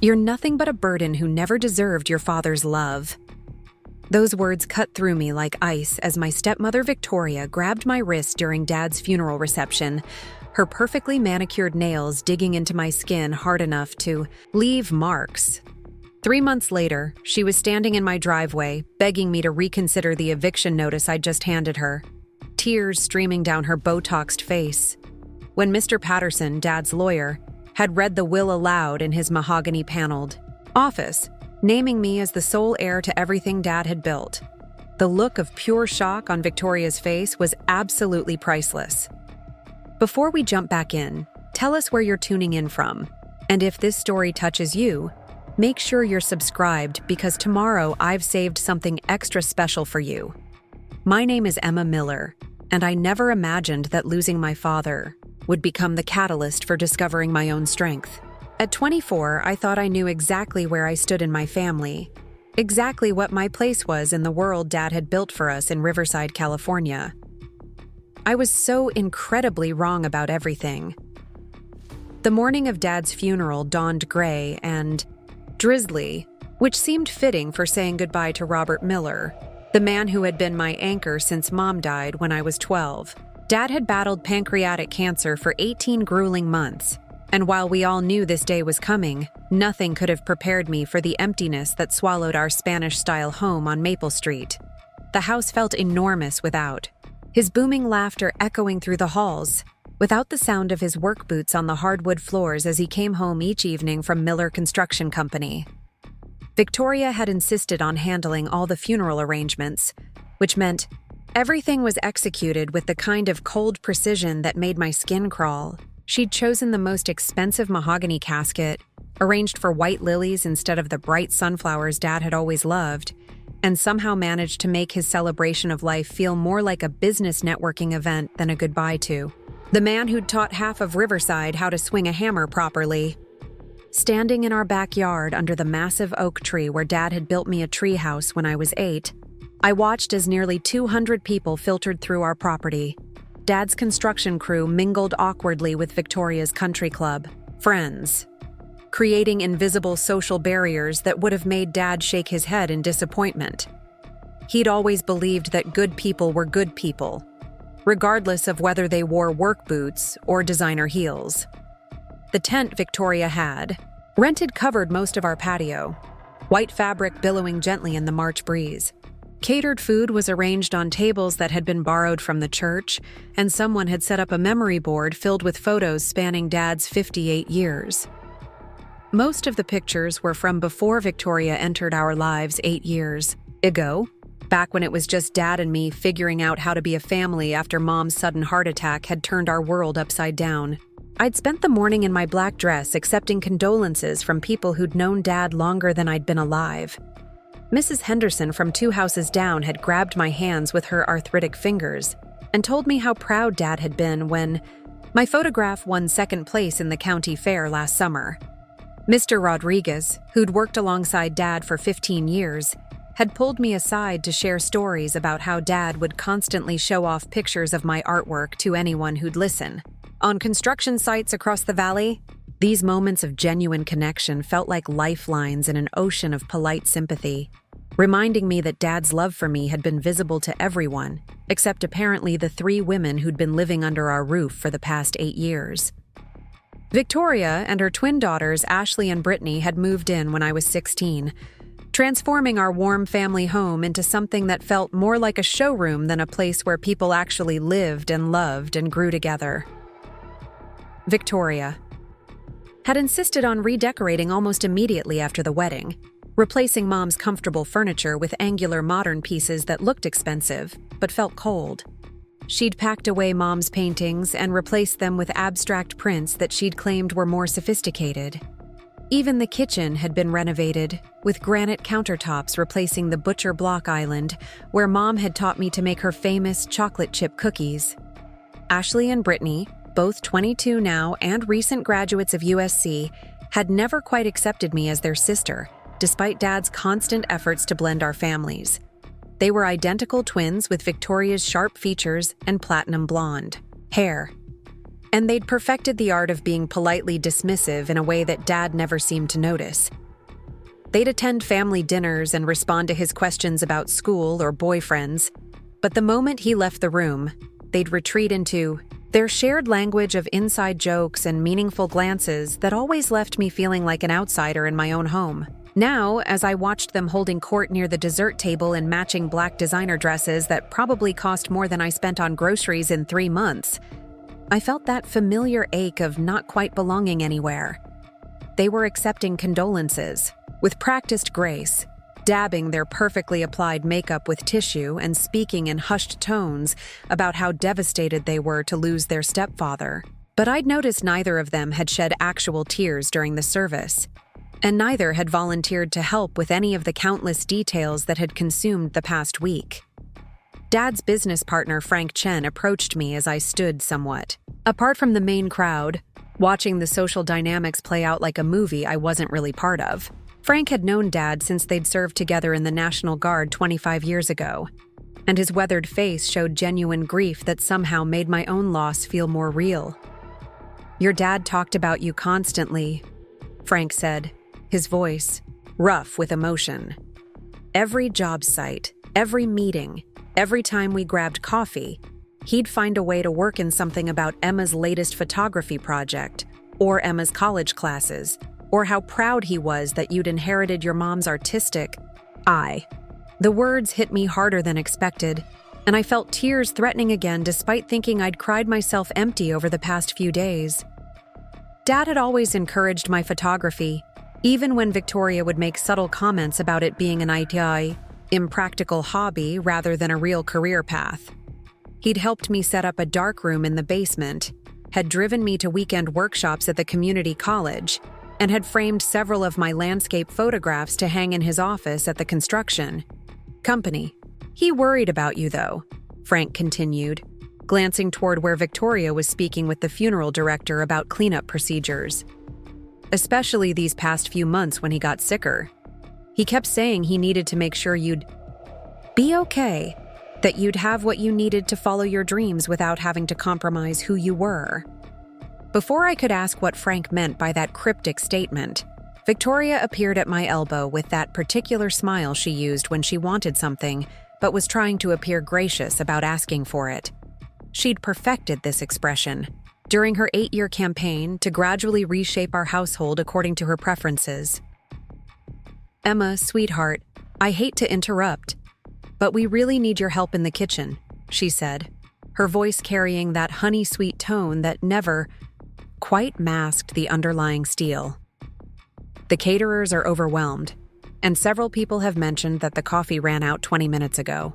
You're nothing but a burden who never deserved your father's love." Those words cut through me like ice as my stepmother Victoria grabbed my wrist during Dad's funeral reception, her perfectly manicured nails digging into my skin hard enough to leave marks. 3 months later, she was standing in my driveway, begging me to reconsider the eviction notice I'd just handed her, tears streaming down her botoxed face. When Mr. Patterson, Dad's lawyer, had read the will aloud in his mahogany-paneled office, naming me as the sole heir to everything Dad had built, the look of pure shock on Victoria's face was absolutely priceless. Before we jump back in, tell us where you're tuning in from, and if this story touches you, make sure you're subscribed because tomorrow I've saved something extra special for you. My name is Emma Miller, and I never imagined that losing my father would become the catalyst for discovering my own strength. At 24, I thought I knew exactly where I stood in my family, exactly what my place was in the world Dad had built for us in Riverside, California. I was so incredibly wrong about everything. The morning of Dad's funeral dawned gray and drizzly, which seemed fitting for saying goodbye to Robert Miller, the man who had been my anchor since Mom died when I was 12. Dad had battled pancreatic cancer for 18 grueling months, and while we all knew this day was coming, nothing could have prepared me for the emptiness that swallowed our Spanish-style home on Maple Street. The house felt enormous without, his booming laughter echoing through the halls, without the sound of his work boots on the hardwood floors as he came home each evening from Miller Construction Company. Victoria had insisted on handling all the funeral arrangements, which meant everything was executed with the kind of cold precision that made my skin crawl. She'd chosen the most expensive mahogany casket, arranged for white lilies instead of the bright sunflowers Dad had always loved, and somehow managed to make his celebration of life feel more like a business networking event than a goodbye to the man who'd taught half of Riverside how to swing a hammer properly. Standing in our backyard under the massive oak tree where Dad had built me a treehouse when I was 8, I watched as nearly 200 people filtered through our property. Dad's construction crew mingled awkwardly with Victoria's country club friends, creating invisible social barriers that would have made Dad shake his head in disappointment. He'd always believed that good people were good people, regardless of whether they wore work boots or designer heels. The tent Victoria had rented covered most of our patio, white fabric billowing gently in the March breeze. Catered food was arranged on tables that had been borrowed from the church, and someone had set up a memory board filled with photos spanning Dad's 58 years. Most of the pictures were from before Victoria entered our lives 8 years ago, back when it was just Dad and me figuring out how to be a family after Mom's sudden heart attack had turned our world upside down. I'd spent the morning in my black dress accepting condolences from people who'd known Dad longer than I'd been alive. Mrs. Henderson from 2 houses down had grabbed my hands with her arthritic fingers and told me how proud Dad had been when my photograph won 2nd place in the county fair last summer. Mr. Rodriguez, who'd worked alongside Dad for 15 years, had pulled me aside to share stories about how Dad would constantly show off pictures of my artwork to anyone who'd listen. On construction sites across the valley, these moments of genuine connection felt like lifelines in an ocean of polite sympathy, reminding me that Dad's love for me had been visible to everyone, except apparently the 3 women who'd been living under our roof for the past 8 years. Victoria and her twin daughters, Ashley and Brittany, had moved in when I was 16, transforming our warm family home into something that felt more like a showroom than a place where people actually lived and loved and grew together. Victoria had insisted on redecorating almost immediately after the wedding, replacing Mom's comfortable furniture with angular modern pieces that looked expensive but felt cold. She'd packed away Mom's paintings and replaced them with abstract prints that she'd claimed were more sophisticated. Even the kitchen had been renovated, with granite countertops replacing the butcher block island where Mom had taught me to make her famous chocolate chip cookies. Ashley and Brittany, both 22 now and recent graduates of USC, had never quite accepted me as their sister, despite Dad's constant efforts to blend our families. They were identical twins with Victoria's sharp features and platinum blonde hair. And they'd perfected the art of being politely dismissive in a way that Dad never seemed to notice. They'd attend family dinners and respond to his questions about school or boyfriends, but the moment he left the room, they'd retreat into their shared language of inside jokes and meaningful glances that always left me feeling like an outsider in my own home. Now, as I watched them holding court near the dessert table in matching black designer dresses that probably cost more than I spent on groceries in 3 months, I felt that familiar ache of not quite belonging anywhere. They were accepting condolences, with practiced grace, dabbing their perfectly applied makeup with tissue and speaking in hushed tones about how devastated they were to lose their stepfather. But I'd noticed neither of them had shed actual tears during the service, and neither had volunteered to help with any of the countless details that had consumed the past week. Dad's business partner, Frank Chen, approached me as I stood somewhat apart from the main crowd, watching the social dynamics play out like a movie I wasn't really part of. Frank had known Dad since they'd served together in the National Guard 25 years ago, and his weathered face showed genuine grief that somehow made my own loss feel more real. "Your dad talked about you constantly," Frank said, his voice rough with emotion. "Every job site, every meeting, every time we grabbed coffee, he'd find a way to work in something about Emma's latest photography project, or Emma's college classes, or how proud he was that you'd inherited your mom's artistic eye." The words hit me harder than expected, and I felt tears threatening again despite thinking I'd cried myself empty over the past few days. Dad had always encouraged my photography, even when Victoria would make subtle comments about it being an impractical hobby rather than a real career path. He'd helped me set up a darkroom in the basement, had driven me to weekend workshops at the community college, and had framed several of my landscape photographs to hang in his office at the construction company. "He worried about you, though," Frank continued, glancing toward where Victoria was speaking with the funeral director about cleanup procedures. "Especially these past few months when he got sicker. He kept saying he needed to make sure you'd be okay, that you'd have what you needed to follow your dreams without having to compromise who you were." Before I could ask what Frank meant by that cryptic statement, Victoria appeared at my elbow with that particular smile she used when she wanted something, but was trying to appear gracious about asking for it. She'd perfected this expression during her 8-year campaign to gradually reshape our household according to her preferences. "Emma, sweetheart, I hate to interrupt, but we really need your help in the kitchen," she said, her voice carrying that honey-sweet tone that never quite masked the underlying steel. "The caterers are overwhelmed, and several people have mentioned that the coffee ran out 20 minutes ago.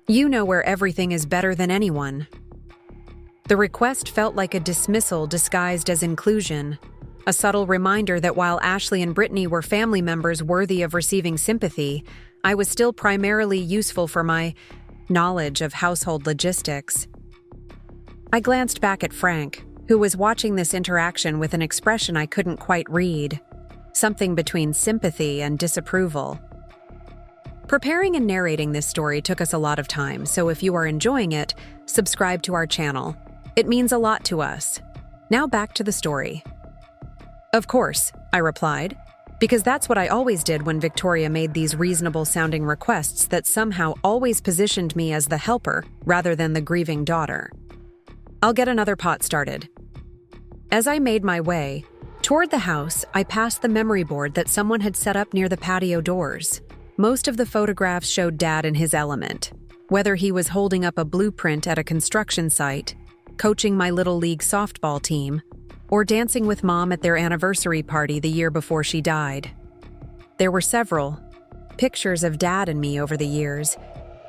You know where everything is better than anyone." The request felt like a dismissal disguised as inclusion, a subtle reminder that while Ashley and Brittany were family members worthy of receiving sympathy, I was still primarily useful for my knowledge of household logistics. I glanced back at Frank, who was watching this interaction with an expression I couldn't quite read, something between sympathy and disapproval. Preparing and narrating this story took us a lot of time, so if you are enjoying it, subscribe to our channel. It means a lot to us. Now back to the story. "Of course," I replied, because that's what I always did when Victoria made these reasonable-sounding requests that somehow always positioned me as the helper rather than the grieving daughter. "I'll get another pot started." As I made my way toward the house, I passed the memory board that someone had set up near the patio doors. Most of the photographs showed Dad in his element, whether he was holding up a blueprint at a construction site, coaching my Little League softball team, or dancing with Mom at their anniversary party the year before she died. There were several pictures of Dad and me over the years,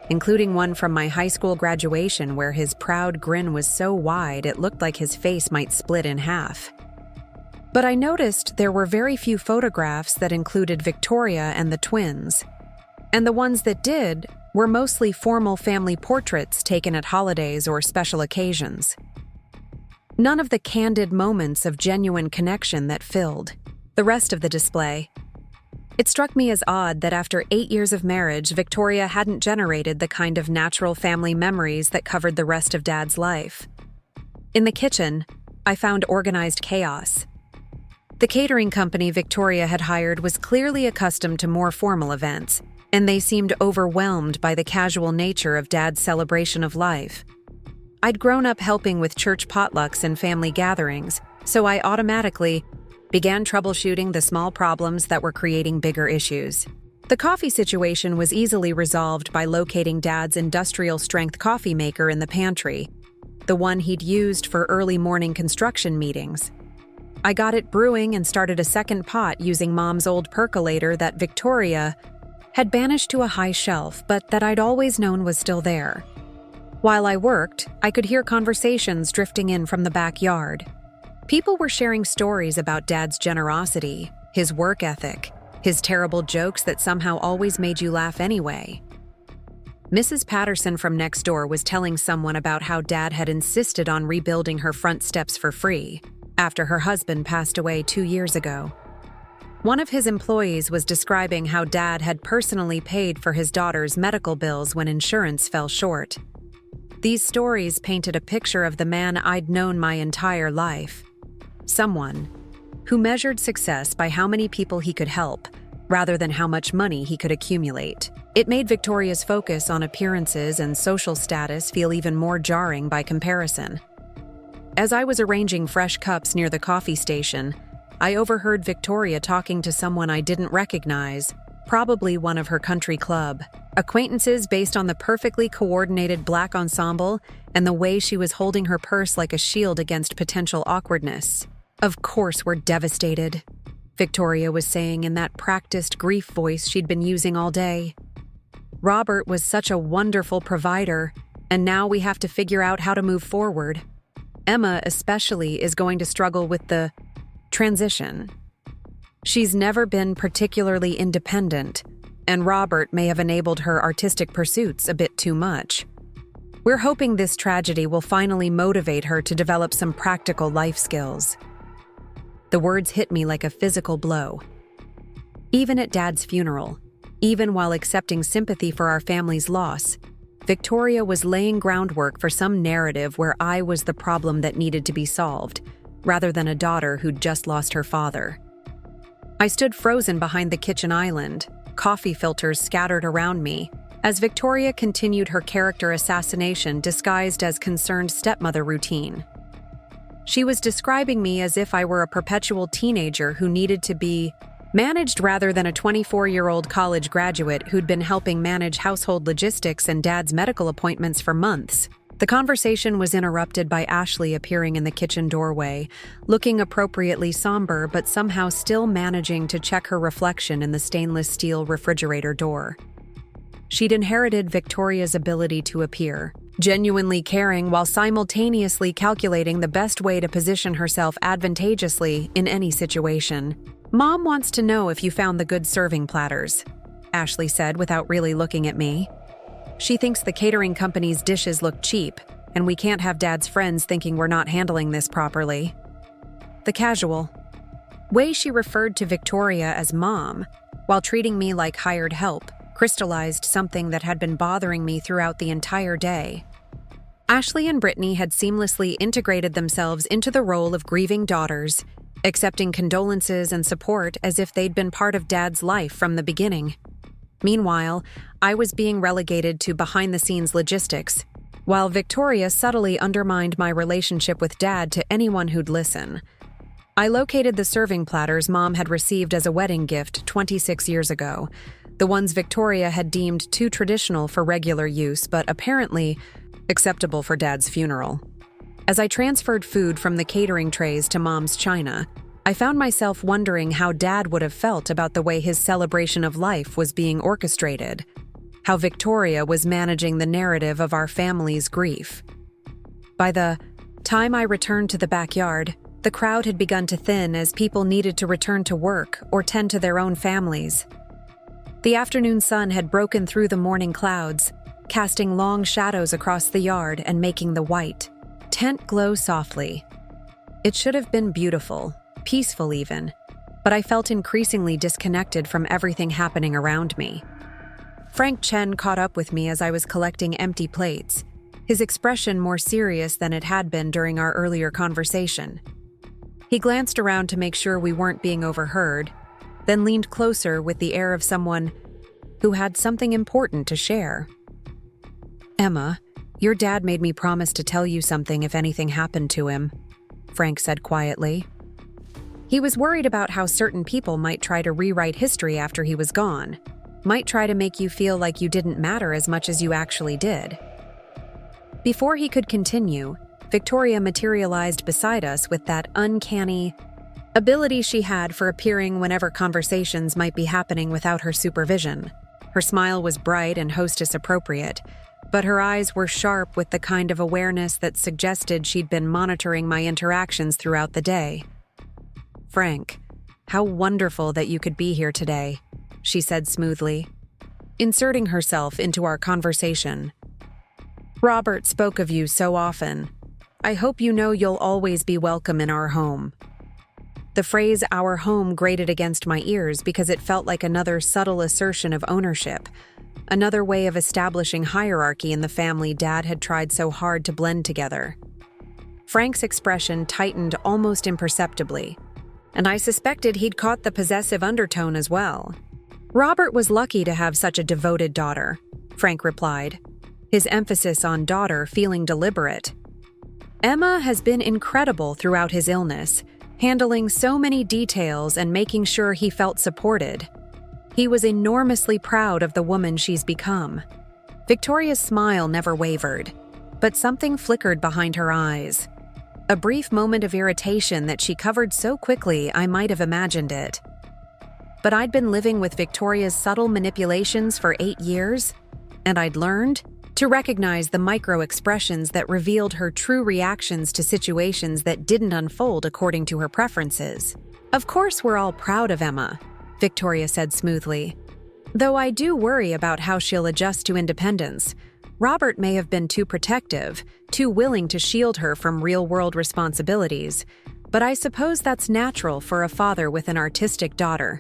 including one from my high school graduation where his proud grin was so wide it looked like his face might split in half. But I noticed there were very few photographs that included Victoria and the twins, and the ones that did were mostly formal family portraits taken at holidays or special occasions. None of the candid moments of genuine connection that filled the rest of the display. It struck me as odd that after 8 years of marriage, Victoria hadn't generated the kind of natural family memories that covered the rest of Dad's life. In the kitchen, I found organized chaos. The catering company Victoria had hired was clearly accustomed to more formal events, and they seemed overwhelmed by the casual nature of Dad's celebration of life. I'd grown up helping with church potlucks and family gatherings, so I automatically began troubleshooting the small problems that were creating bigger issues. The coffee situation was easily resolved by locating Dad's industrial-strength coffee maker in the pantry, the one he'd used for early morning construction meetings. I got it brewing and started a second pot using Mom's old percolator that Victoria had banished to a high shelf, but that I'd always known was still there. While I worked, I could hear conversations drifting in from the backyard. People were sharing stories about Dad's generosity, his work ethic, his terrible jokes that somehow always made you laugh anyway. Mrs. Patterson from next door was telling someone about how Dad had insisted on rebuilding her front steps for free after her husband passed away 2 years ago. One of his employees was describing how Dad had personally paid for his daughter's medical bills when insurance fell short. These stories painted a picture of the man I'd known my entire life. Someone who measured success by how many people he could help, rather than how much money he could accumulate. It made Victoria's focus on appearances and social status feel even more jarring by comparison. As I was arranging fresh cups near the coffee station, I overheard Victoria talking to someone I didn't recognize, probably one of her country club acquaintances based on the perfectly coordinated black ensemble and the way she was holding her purse like a shield against potential awkwardness. "Of course we're devastated," Victoria was saying in that practiced grief voice she'd been using all day. "Robert was such a wonderful provider, and now we have to figure out how to move forward. Emma, especially, is going to struggle with the transition. She's never been particularly independent, and Robert may have enabled her artistic pursuits a bit too much. We're hoping this tragedy will finally motivate her to develop some practical life skills." The words hit me like a physical blow. Even at Dad's funeral, even while accepting sympathy for our family's loss, Victoria was laying groundwork for some narrative where I was the problem that needed to be solved, rather than a daughter who'd just lost her father. I stood frozen behind the kitchen island, coffee filters scattered around me, as Victoria continued her character assassination disguised as concerned stepmother routine. She was describing me as if I were a perpetual teenager who needed to be managed rather than a 24-year-old college graduate who'd been helping manage household logistics and Dad's medical appointments for months. The conversation was interrupted by Ashley appearing in the kitchen doorway, looking appropriately somber but somehow still managing to check her reflection in the stainless steel refrigerator door. She'd inherited Victoria's ability to appear, genuinely caring while simultaneously calculating the best way to position herself advantageously in any situation. "Mom wants to know if you found the good serving platters," Ashley said without really looking at me. "She thinks the catering company's dishes look cheap, and we can't have Dad's friends thinking we're not handling this properly." The casual way she referred to Victoria as Mom, while treating me like hired help, crystallized something that had been bothering me throughout the entire day. Ashley and Brittany had seamlessly integrated themselves into the role of grieving daughters, accepting condolences and support as if they'd been part of Dad's life from the beginning. Meanwhile, I was being relegated to behind-the-scenes logistics, while Victoria subtly undermined my relationship with Dad to anyone who'd listen. I located the serving platters Mom had received as a wedding gift 26 years ago, the ones Victoria had deemed too traditional for regular use but apparently acceptable for Dad's funeral. As I transferred food from the catering trays to Mom's china, I found myself wondering how Dad would have felt about the way his celebration of life was being orchestrated, how Victoria was managing the narrative of our family's grief. By the time I returned to the backyard, the crowd had begun to thin as people needed to return to work or tend to their own families. The afternoon sun had broken through the morning clouds, casting long shadows across the yard and making the white tent glow softly. It should have been beautiful, peaceful even, but I felt increasingly disconnected from everything happening around me. Frank Chen caught up with me as I was collecting empty plates. his expression more serious than it had been during our earlier conversation. He glanced around to make sure we weren't being overheard, then leaned closer with the air of someone who had something important to share. "Emma, your dad made me promise to tell you something if anything happened to him," Frank said quietly. He was worried about how certain people might try to rewrite history after he was gone, might try to make you feel like you didn't matter as much as you actually did. Before he could continue, Victoria materialized beside us with that uncanny ability she had for appearing whenever conversations might be happening without her supervision. Her smile was bright and hostess-appropriate, but her eyes were sharp with the kind of awareness that suggested she'd been monitoring my interactions throughout the day. "Frank, how wonderful that you could be here today," she said smoothly, inserting herself into our conversation. "Robert spoke of you so often. I hope you know you'll always be welcome in our home." The phrase "our home" grated against my ears because it felt like another subtle assertion of ownership, another way of establishing hierarchy in the family Dad had tried so hard to blend together. Frank's expression tightened almost imperceptibly, and I suspected he'd caught the possessive undertone as well. "Robert was lucky to have such a devoted daughter," Frank replied, his emphasis on daughter feeling deliberate. "Emma has been incredible throughout his illness, handling so many details and making sure he felt supported. He was enormously proud of the woman she's become." Victoria's smile never wavered, but something flickered behind her eyes. A brief moment of irritation that she covered so quickly I might have imagined it. But I'd been living with Victoria's subtle manipulations for 8 years, and I'd learned to recognize the micro-expressions that revealed her true reactions to situations that didn't unfold according to her preferences. "Of course we're all proud of Emma," Victoria said smoothly, "though I do worry about how she'll adjust to independence. Robert may have been too protective, too willing to shield her from real-world responsibilities, but I suppose that's natural for a father with an artistic daughter."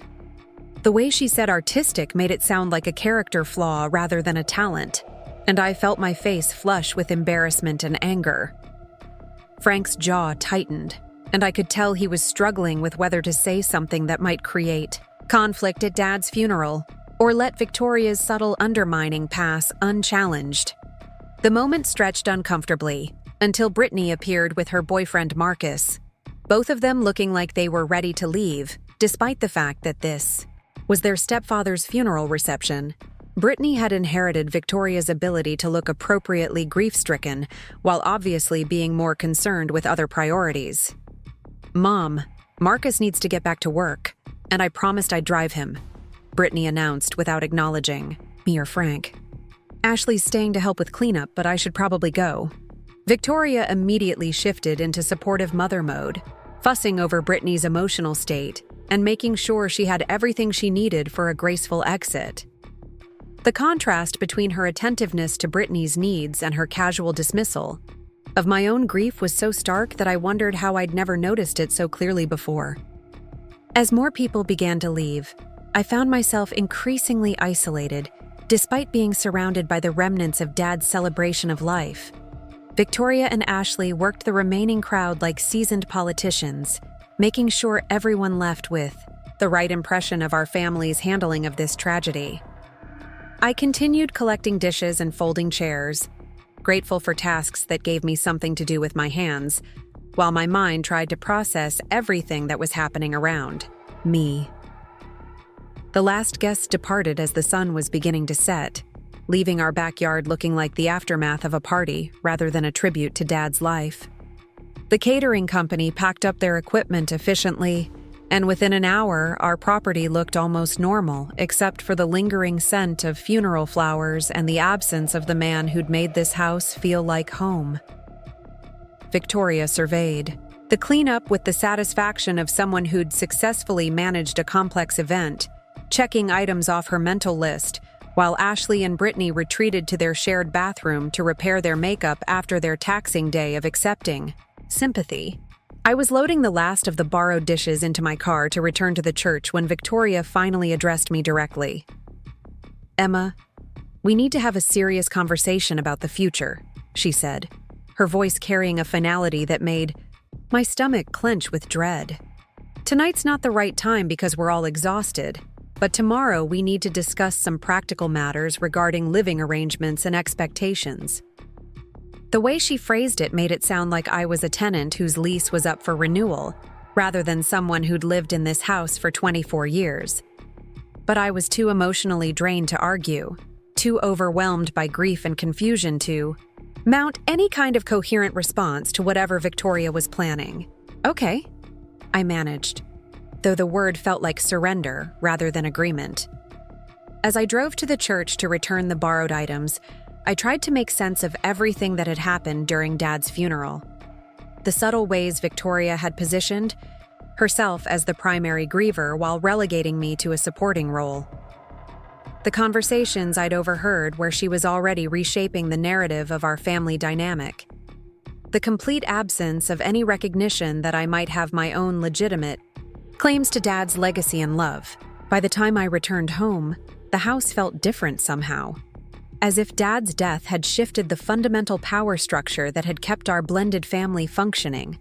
The way she said artistic made it sound like a character flaw rather than a talent, and I felt my face flush with embarrassment and anger. Frank's jaw tightened, and I could tell he was struggling with whether to say something that might create conflict at Dad's funeral, or let Victoria's subtle undermining pass unchallenged. The moment stretched uncomfortably, until Brittany appeared with her boyfriend Marcus, both of them looking like they were ready to leave, despite the fact that this was their stepfather's funeral reception. Brittany had inherited Victoria's ability to look appropriately grief-stricken, while obviously being more concerned with other priorities. "Mom, Marcus needs to get back to work, and I promised I'd drive him," Brittany announced without acknowledging me or Frank. "Ashley's staying to help with cleanup, but I should probably go." Victoria immediately shifted into supportive mother mode, fussing over Brittany's emotional state and making sure she had everything she needed for a graceful exit. The contrast between her attentiveness to Brittany's needs and her casual dismissal of my own grief was so stark that I wondered how I'd never noticed it so clearly before. As more people began to leave, I found myself increasingly isolated, despite being surrounded by the remnants of Dad's celebration of life. Victoria and Ashley worked the remaining crowd like seasoned politicians, making sure everyone left with the right impression of our family's handling of this tragedy. I continued collecting dishes and folding chairs, grateful for tasks that gave me something to do with my hands, while my mind tried to process everything that was happening around me. The last guests departed as the sun was beginning to set, leaving our backyard looking like the aftermath of a party rather than a tribute to Dad's life. The catering company packed up their equipment efficiently, and within an hour, our property looked almost normal, except for the lingering scent of funeral flowers and the absence of the man who'd made this house feel like home. Victoria surveyed the cleanup with the satisfaction of someone who'd successfully managed a complex event, checking items off her mental list, while Ashley and Brittany retreated to their shared bathroom to repair their makeup after their taxing day of accepting sympathy. I was loading the last of the borrowed dishes into my car to return to the church when Victoria finally addressed me directly. "Emma, we need to have a serious conversation about the future," she said, her voice carrying a finality that made my stomach clench with dread. "Tonight's not the right time because we're all exhausted, but tomorrow we need to discuss some practical matters regarding living arrangements and expectations." The way she phrased it made it sound like I was a tenant whose lease was up for renewal, rather than someone who'd lived in this house for 24 years. But I was too emotionally drained to argue, too overwhelmed by grief and confusion to mount any kind of coherent response to whatever Victoria was planning. "Okay," I managed, though the word felt like surrender rather than agreement. As I drove to the church to return the borrowed items, I tried to make sense of everything that had happened during Dad's funeral. The subtle ways Victoria had positioned herself as the primary griever while relegating me to a supporting role. The conversations I'd overheard where she was already reshaping the narrative of our family dynamic. The complete absence of any recognition that I might have my own legitimate claims to Dad's legacy and love. By the time I returned home, the house felt different somehow, as if Dad's death had shifted the fundamental power structure that had kept our blended family functioning.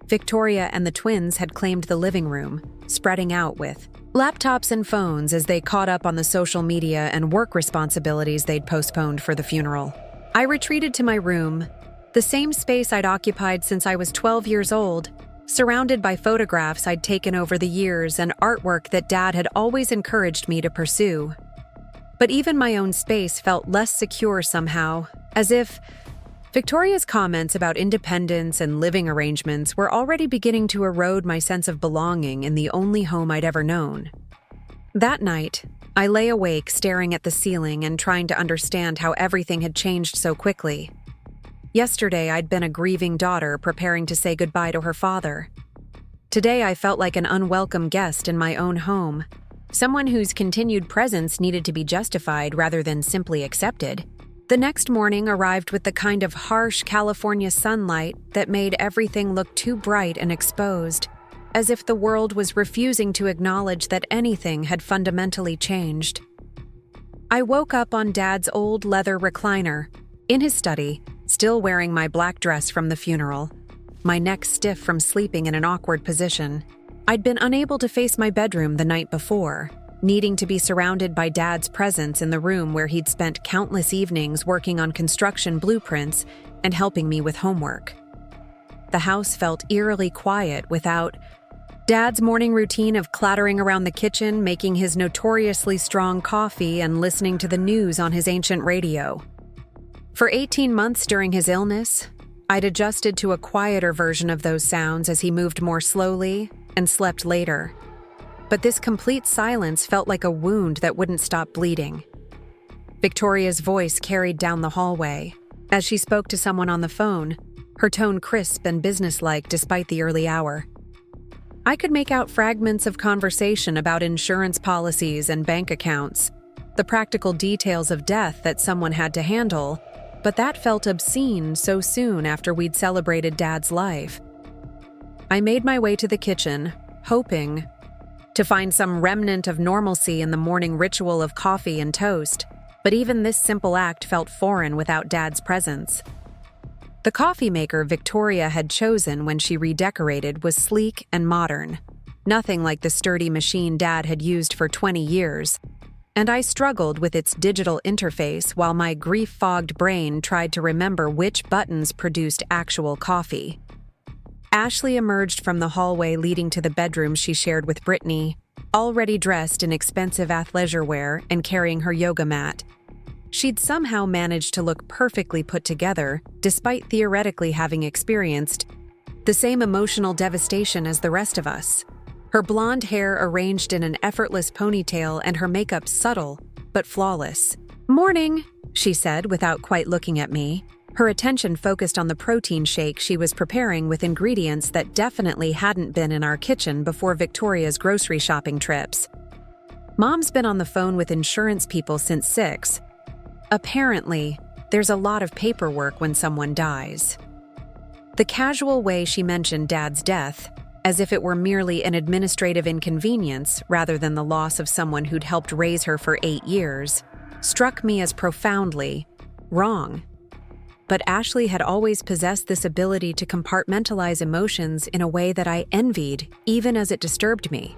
Victoria and the twins had claimed the living room, spreading out with laptops and phones as they caught up on the social media and work responsibilities they'd postponed for the funeral. I retreated to my room, the same space I'd occupied since I was 12 years old, surrounded by photographs I'd taken over the years and artwork that Dad had always encouraged me to pursue. But even my own space felt less secure somehow, as if Victoria's comments about independence and living arrangements were already beginning to erode my sense of belonging in the only home I'd ever known. That night, I lay awake staring at the ceiling and trying to understand how everything had changed so quickly. Yesterday, I'd been a grieving daughter preparing to say goodbye to her father. Today, I felt like an unwelcome guest in my own home, someone whose continued presence needed to be justified rather than simply accepted. The next morning arrived with the kind of harsh California sunlight that made everything look too bright and exposed, as if the world was refusing to acknowledge that anything had fundamentally changed. I woke up on Dad's old leather recliner, in his study, still wearing my black dress from the funeral, my neck stiff from sleeping in an awkward position. I'd been unable to face my bedroom the night before, needing to be surrounded by Dad's presence in the room where he'd spent countless evenings working on construction blueprints and helping me with homework. The house felt eerily quiet without Dad's morning routine of clattering around the kitchen, making his notoriously strong coffee and listening to the news on his ancient radio. For 18 months during his illness, I'd adjusted to a quieter version of those sounds as he moved more slowly and slept later. But this complete silence felt like a wound that wouldn't stop bleeding. Victoria's voice carried down the hallway. As she spoke to someone on the phone, her tone crisp and businesslike despite the early hour. I could make out fragments of conversation about insurance policies and bank accounts, the practical details of death that someone had to handle, but that felt obscene so soon after we'd celebrated Dad's life. I made my way to the kitchen, hoping to find some remnant of normalcy in the morning ritual of coffee and toast, but even this simple act felt foreign without Dad's presence. The coffee maker Victoria had chosen when she redecorated was sleek and modern, nothing like the sturdy machine Dad had used for 20 years, and I struggled with its digital interface while my grief-fogged brain tried to remember which buttons produced actual coffee. Ashley emerged from the hallway leading to the bedroom she shared with Brittany, already dressed in expensive athleisure wear and carrying her yoga mat. She'd somehow managed to look perfectly put together, despite theoretically having experienced the same emotional devastation as the rest of us. Her blonde hair arranged in an effortless ponytail and her makeup subtle, but flawless. "Morning," she said without quite looking at me, her attention focused on the protein shake she was preparing with ingredients that definitely hadn't been in our kitchen before Victoria's grocery shopping trips. Mom's been on the phone with insurance people since 6. Apparently, there's a lot of paperwork when someone dies. The casual way she mentioned Dad's death, as if it were merely an administrative inconvenience rather than the loss of someone who'd helped raise her for 8 years, struck me as profoundly wrong. but Ashley had always possessed this ability to compartmentalize emotions in a way that I envied, even as it disturbed me.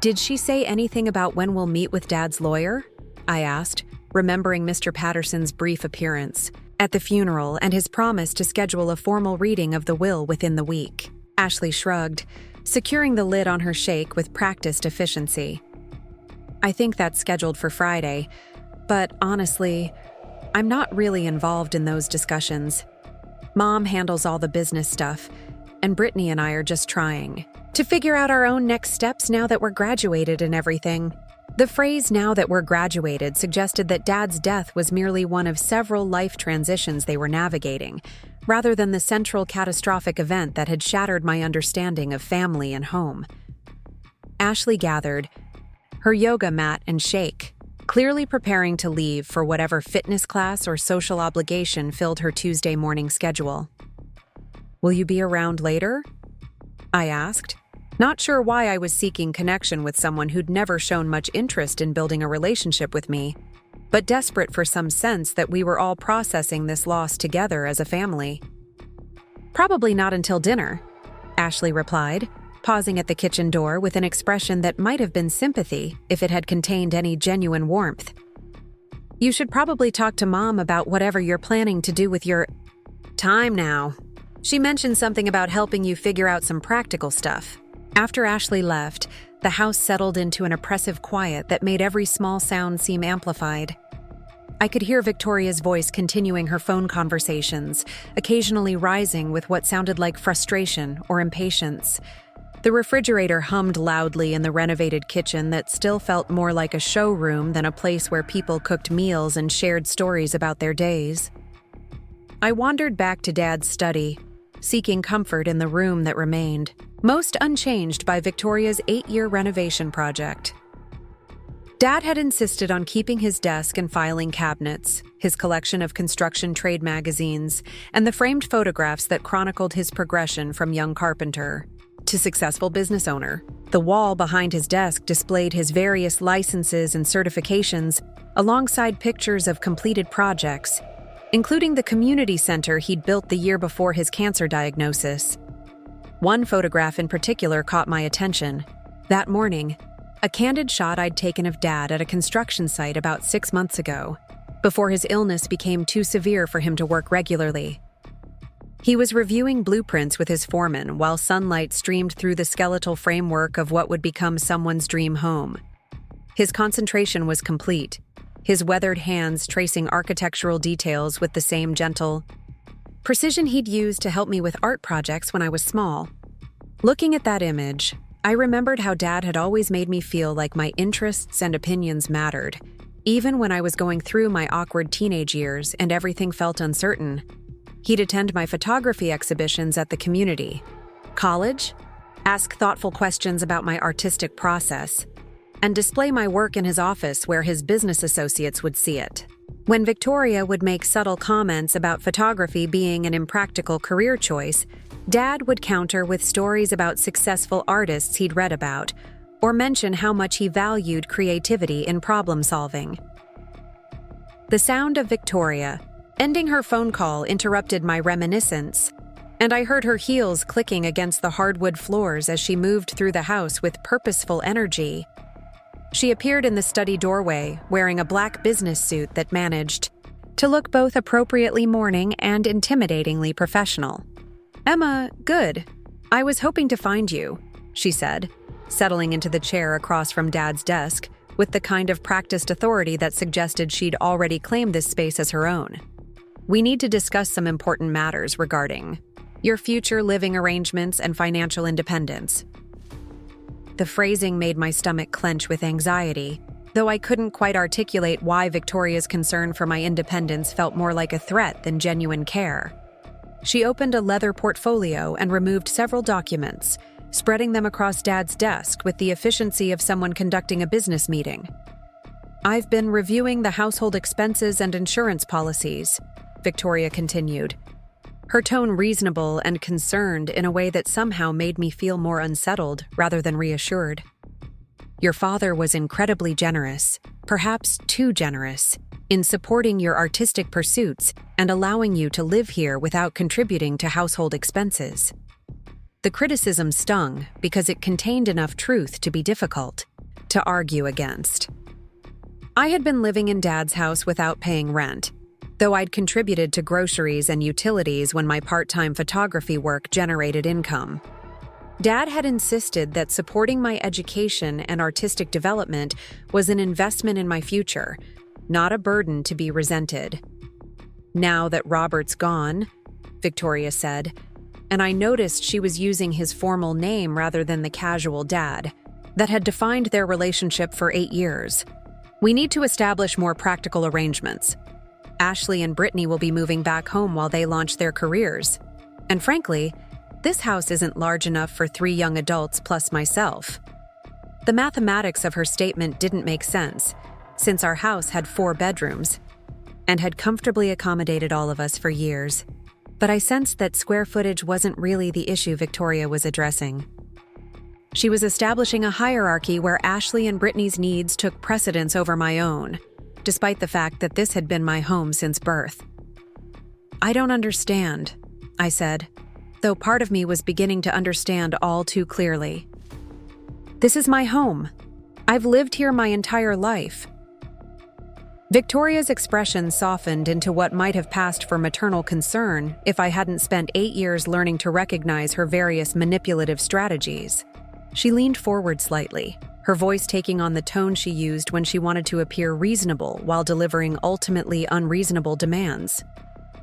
"Did she say anything about when we'll meet with Dad's lawyer?" I asked, remembering Mr. Patterson's brief appearance at the funeral and his promise to schedule a formal reading of the will within the week. Ashley shrugged, securing the lid on her shake with practiced efficiency. "I think that's scheduled for Friday, but honestly, I'm not really involved in those discussions. Mom handles all the business stuff, and Brittany and I are just trying to figure out our own next steps now that we're graduated and everything." The phrase "now that we're graduated" suggested that Dad's death was merely one of several life transitions they were navigating, rather than the central catastrophic event that had shattered my understanding of family and home. Ashley gathered her yoga mat and shake, clearly preparing to leave for whatever fitness class or social obligation filled her Tuesday morning schedule. "Will you be around later?" I asked, not sure why I was seeking connection with someone who'd never shown much interest in building a relationship with me, but desperate for some sense that we were all processing this loss together as a family. "Probably not until dinner," Ashley replied, pausing at the kitchen door with an expression that might have been sympathy if it had contained any genuine warmth. "You should probably talk to Mom about whatever you're planning to do with your time now. She mentioned something about helping you figure out some practical stuff." After Ashley left, the house settled into an oppressive quiet that made every small sound seem amplified. I could hear Victoria's voice continuing her phone conversations, occasionally rising with what sounded like frustration or impatience. The refrigerator hummed loudly in the renovated kitchen that still felt more like a showroom than a place where people cooked meals and shared stories about their days. I wandered back to Dad's study, seeking comfort in the room that remained, most unchanged by Victoria's 8-year renovation project. Dad had insisted on keeping his desk and filing cabinets, his collection of construction trade magazines, and the framed photographs that chronicled his progression from young carpenter to successful business owner. The wall behind his desk displayed his various licenses and certifications, alongside pictures of completed projects, including the community center he'd built the year before his cancer diagnosis. One photograph in particular caught my attention. That morning, a candid shot I'd taken of Dad at a construction site about 6 months ago, before his illness became too severe for him to work regularly. He was reviewing blueprints with his foreman while sunlight streamed through the skeletal framework of what would become someone's dream home. His concentration was complete, his weathered hands tracing architectural details with the same gentle precision he'd used to help me with art projects when I was small. Looking at that image, I remembered how Dad had always made me feel like my interests and opinions mattered, even when I was going through my awkward teenage years and everything felt uncertain. He'd attend my photography exhibitions at the community college, ask thoughtful questions about my artistic process, and display my work in his office where his business associates would see it. When Victoria would make subtle comments about photography being an impractical career choice, Dad would counter with stories about successful artists he'd read about, or mention how much he valued creativity in problem-solving. The sound of Victoria ending her phone call interrupted my reminiscence, and I heard her heels clicking against the hardwood floors as she moved through the house with purposeful energy. She appeared in the study doorway, wearing a black business suit that managed to look both appropriately morning and intimidatingly professional. "Emma, good. I was hoping to find you," she said, settling into the chair across from Dad's desk with the kind of practiced authority that suggested she'd already claimed this space as her own. "We need to discuss some important matters regarding your future living arrangements and financial independence." The phrasing made my stomach clench with anxiety, though I couldn't quite articulate why Victoria's concern for my independence felt more like a threat than genuine care. She opened a leather portfolio and removed several documents, spreading them across Dad's desk with the efficiency of someone conducting a business meeting. "I've been reviewing the household expenses and insurance policies," Victoria continued, her tone reasonable and concerned in a way that somehow made me feel more unsettled rather than reassured. "Your father was incredibly generous, perhaps too generous, in supporting your artistic pursuits and allowing you to live here without contributing to household expenses. The criticism stung because it contained enough truth to be difficult to argue against. I had been living in Dad's house without paying rent, though I'd contributed to groceries and utilities when my part-time photography work generated income. Dad had insisted that supporting my education and artistic development was an investment in my future, not a burden to be resented. "Now that Robert's gone," Victoria said, and I noticed she was using his formal name rather than the casual dad that had defined their relationship for 8 years. "We need to establish more practical arrangements. Ashley and Brittany will be moving back home while they launch their careers. And frankly, this house isn't large enough for 3 young adults plus myself." The mathematics of her statement didn't make sense, since our house had 4 bedrooms and had comfortably accommodated all of us for years. But I sensed that square footage wasn't really the issue Victoria was addressing. She was establishing a hierarchy where Ashley and Brittany's needs took precedence over my own, despite the fact that this had been my home since birth. "I don't understand," I said, though part of me was beginning to understand all too clearly. "This is my home. I've lived here my entire life." Victoria's expression softened into what might have passed for maternal concern if I hadn't spent 8 years learning to recognize her various manipulative strategies. She leaned forward slightly, her voice taking on the tone she used when she wanted to appear reasonable while delivering ultimately unreasonable demands.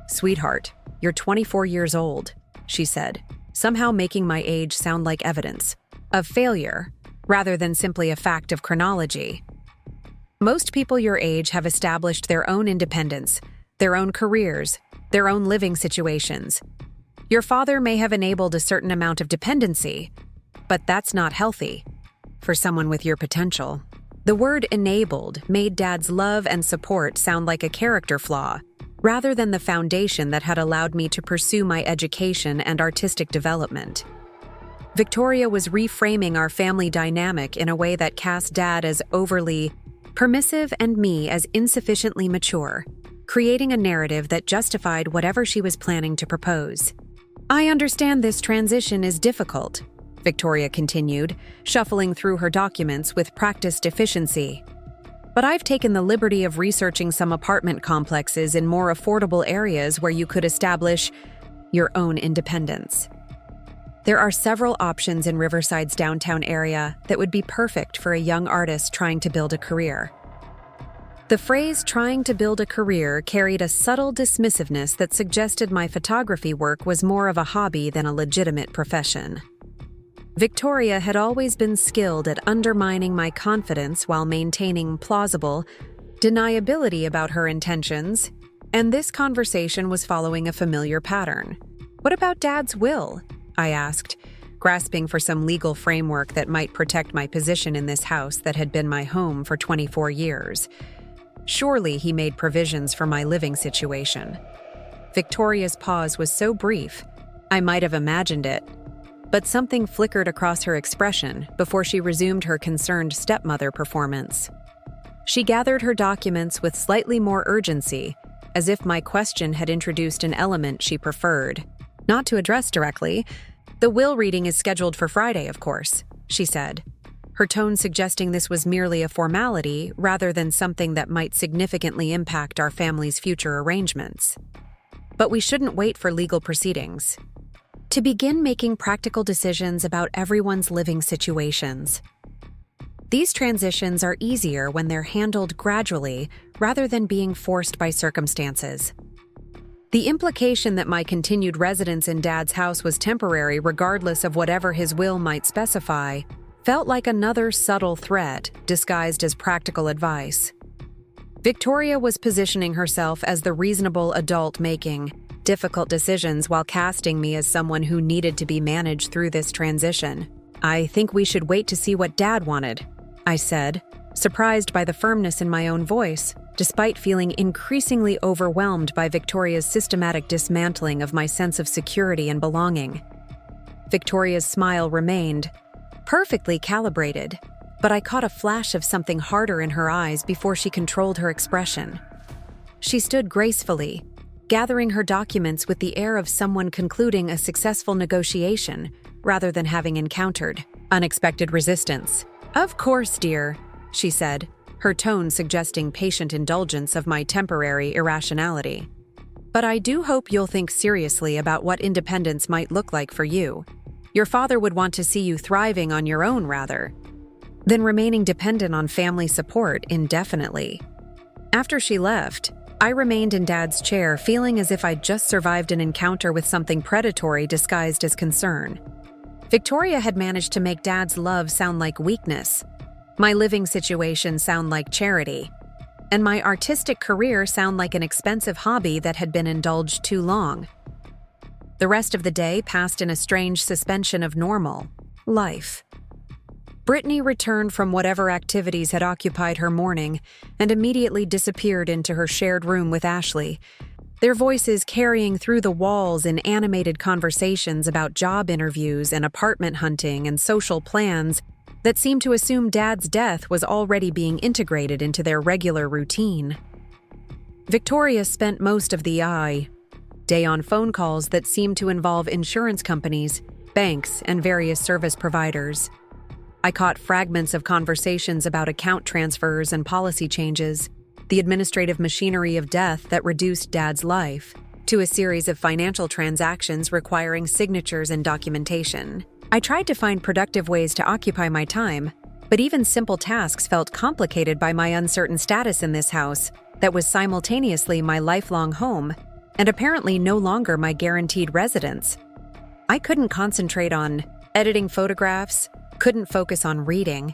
"Sweetheart, you're 24 years old," she said, somehow making my age sound like evidence of failure rather than simply a fact of chronology. "Most people your age have established their own independence, their own careers, their own living situations. Your father may have enabled a certain amount of dependency, but that's not healthy for someone with your potential." The word "enabled" made Dad's love and support sound like a character flaw, rather than the foundation that had allowed me to pursue my education and artistic development. Victoria was reframing our family dynamic in a way that cast Dad as overly permissive and me as insufficiently mature, creating a narrative that justified whatever she was planning to propose. "I understand this transition is difficult," Victoria continued, shuffling through her documents with practiced efficiency. "But I've taken the liberty of researching some apartment complexes in more affordable areas where you could establish your own independence. There are several options in Riverside's downtown area that would be perfect for a young artist trying to build a career." The phrase "trying to build a career" carried a subtle dismissiveness that suggested my photography work was more of a hobby than a legitimate profession. Victoria had always been skilled at undermining my confidence while maintaining plausible deniability about her intentions, and this conversation was following a familiar pattern. "What about Dad's will?" I asked, grasping for some legal framework that might protect my position in this house that had been my home for 24 years. Surely he made provisions for my living situation. Victoria's pause was so brief, I might have imagined it, but something flickered across her expression before she resumed her concerned stepmother performance. She gathered her documents with slightly more urgency, as if my question had introduced an element she preferred not to address directly. "The will reading is scheduled for Friday, of course," she said, her tone suggesting this was merely a formality rather than something that might significantly impact our family's future arrangements. "But we shouldn't wait for legal proceedings to begin making practical decisions about everyone's living situations. These transitions are easier when they're handled gradually rather than being forced by circumstances." The implication that my continued residence in Dad's house was temporary regardless of whatever his will might specify felt like another subtle threat disguised as practical advice. Victoria was positioning herself as the reasonable adult making difficult decisions while casting me as someone who needed to be managed through this transition. "I think we should wait to see what Dad wanted," I said, surprised by the firmness in my own voice, despite feeling increasingly overwhelmed by Victoria's systematic dismantling of my sense of security and belonging. Victoria's smile remained, perfectly calibrated, but I caught a flash of something harder in her eyes before she controlled her expression. She stood gracefully, gathering her documents with the air of someone concluding a successful negotiation rather than having encountered unexpected resistance. "Of course, dear," she said, her tone suggesting patient indulgence of my temporary irrationality. "But I do hope you'll think seriously about what independence might look like for you. Your father would want to see you thriving on your own rather than remaining dependent on family support indefinitely." After she left, I remained in Dad's chair, feeling as if I'd just survived an encounter with something predatory disguised as concern. Victoria had managed to make Dad's love sound like weakness, my living situation sound like charity, and my artistic career sound like an expensive hobby that had been indulged too long. The rest of the day passed in a strange suspension of normal life. Brittany returned from whatever activities had occupied her morning and immediately disappeared into her shared room with Ashley, their voices carrying through the walls in animated conversations about job interviews and apartment hunting and social plans that seemed to assume Dad's death was already being integrated into their regular routine. Victoria spent most of the day on phone calls that seemed to involve insurance companies, banks, and various service providers. I caught fragments of conversations about account transfers and policy changes, the administrative machinery of death that reduced Dad's life, to a series of financial transactions requiring signatures and documentation. I tried to find productive ways to occupy my time, but even simple tasks felt complicated by my uncertain status in this house that was simultaneously my lifelong home and apparently no longer my guaranteed residence. I couldn't concentrate on editing photographs, couldn't focus on reading,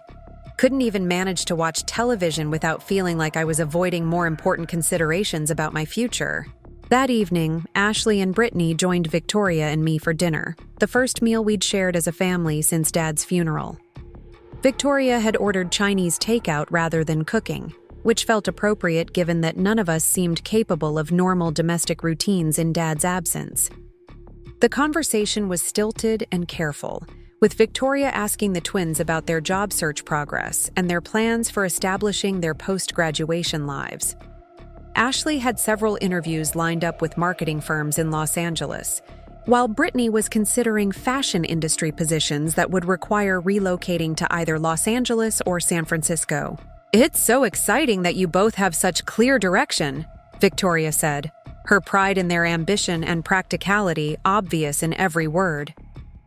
couldn't even manage to watch television without feeling like I was avoiding more important considerations about my future. That evening, Ashley and Brittany joined Victoria and me for dinner, the first meal we'd shared as a family since Dad's funeral. Victoria had ordered Chinese takeout rather than cooking, which felt appropriate given that none of us seemed capable of normal domestic routines in Dad's absence. The conversation was stilted and careful, with Victoria asking the twins about their job search progress and their plans for establishing their post-graduation lives. Ashley had several interviews lined up with marketing firms in Los Angeles, while Brittany was considering fashion industry positions that would require relocating to either Los Angeles or San Francisco. "It's so exciting that you both have such clear direction," Victoria said, her pride in their ambition and practicality obvious in every word.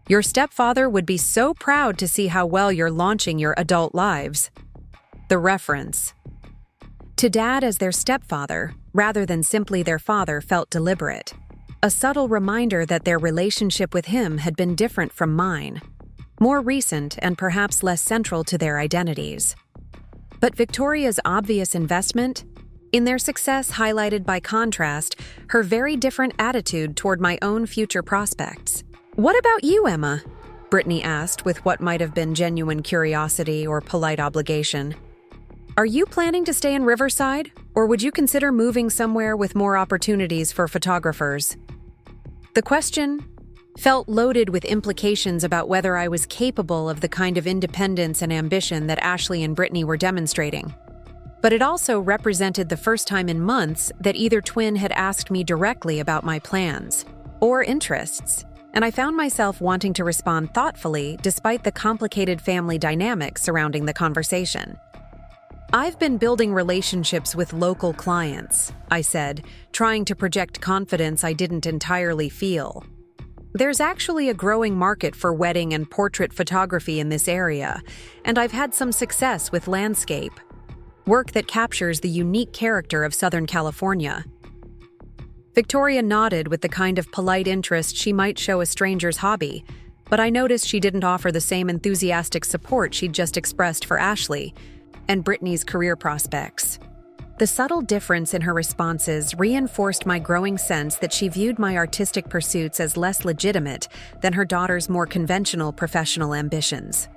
"Your stepfather would be so proud to see how well you're launching your adult lives." The reference to Dad as their stepfather, rather than simply their father, felt deliberate. A subtle reminder that their relationship with him had been different from mine, more recent and perhaps less central to their identities. But Victoria's obvious investment in their success highlighted by contrast her very different attitude toward my own future prospects. "What about you, Emma?" Brittany asked with what might have been genuine curiosity or polite obligation. "Are you planning to stay in Riverside, or would you consider moving somewhere with more opportunities for photographers?" The question felt loaded with implications about whether I was capable of the kind of independence and ambition that Ashley and Brittany were demonstrating. But it also represented the first time in months that either twin had asked me directly about my plans or interests, and I found myself wanting to respond thoughtfully despite the complicated family dynamics surrounding the conversation. "I've been building relationships with local clients," I said, trying to project confidence I didn't entirely feel. "There's actually a growing market for wedding and portrait photography in this area, and I've had some success with landscape work that captures the unique character of Southern California." Victoria nodded with the kind of polite interest she might show a stranger's hobby, but I noticed she didn't offer the same enthusiastic support she'd just expressed for Ashley and Brittany's career prospects. The subtle difference in her responses reinforced my growing sense that she viewed my artistic pursuits as less legitimate than her daughter's more conventional professional ambitions.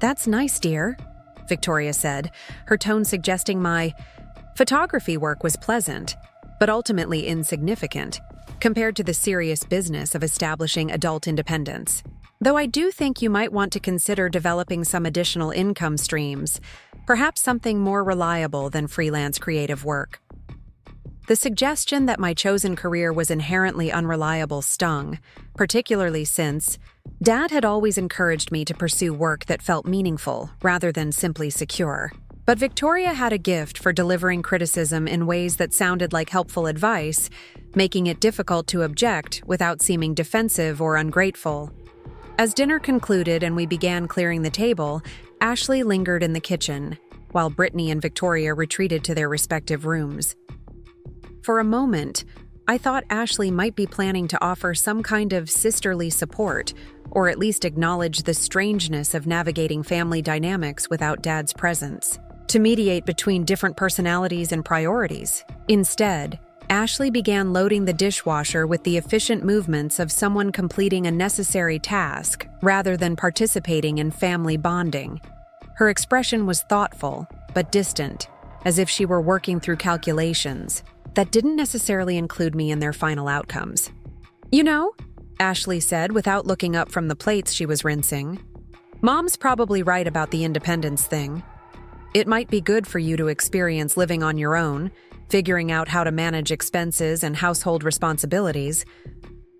"That's nice, dear," Victoria said, her tone suggesting my photography work was pleasant, but ultimately insignificant, compared to the serious business of establishing adult independence. "Though I do think you might want to consider developing some additional income streams, perhaps something more reliable than freelance creative work." The suggestion that my chosen career was inherently unreliable stung, particularly since Dad had always encouraged me to pursue work that felt meaningful rather than simply secure. But Victoria had a gift for delivering criticism in ways that sounded like helpful advice, making it difficult to object without seeming defensive or ungrateful. As dinner concluded and we began clearing the table, Ashley lingered in the kitchen, while Brittany and Victoria retreated to their respective rooms. For a moment, I thought Ashley might be planning to offer some kind of sisterly support, or at least acknowledge the strangeness of navigating family dynamics without Dad's presence, to mediate between different personalities and priorities. Instead, Ashley began loading the dishwasher with the efficient movements of someone completing a necessary task rather than participating in family bonding. Her expression was thoughtful, but distant, as if she were working through calculations that didn't necessarily include me in their final outcomes. "You know," Ashley said without looking up from the plates she was rinsing, "Mom's probably right about the independence thing. It might be good for you to experience living on your own, figuring out how to manage expenses and household responsibilities,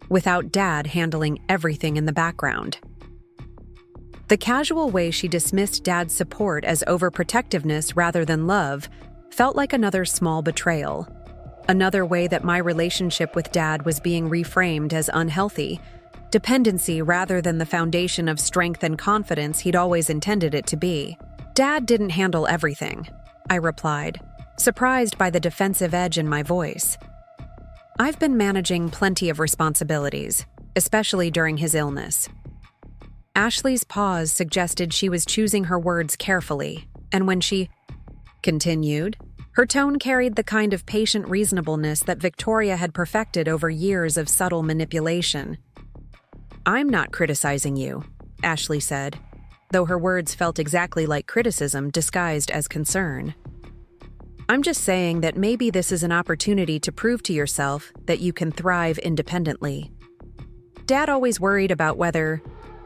without Dad handling everything in the background." The casual way she dismissed Dad's support as overprotectiveness rather than love felt like another small betrayal. Another way that my relationship with Dad was being reframed as unhealthy, dependency rather than the foundation of strength and confidence he'd always intended it to be. "Dad didn't handle everything," I replied, surprised by the defensive edge in my voice. "I've been managing plenty of responsibilities, especially during his illness." Ashley's pause suggested she was choosing her words carefully, and when she continued, her tone carried the kind of patient reasonableness that Victoria had perfected over years of subtle manipulation. "I'm not criticizing you," Ashley said, though her words felt exactly like criticism disguised as concern. "I'm just saying that maybe this is an opportunity to prove to yourself that you can thrive independently. Dad always worried about whether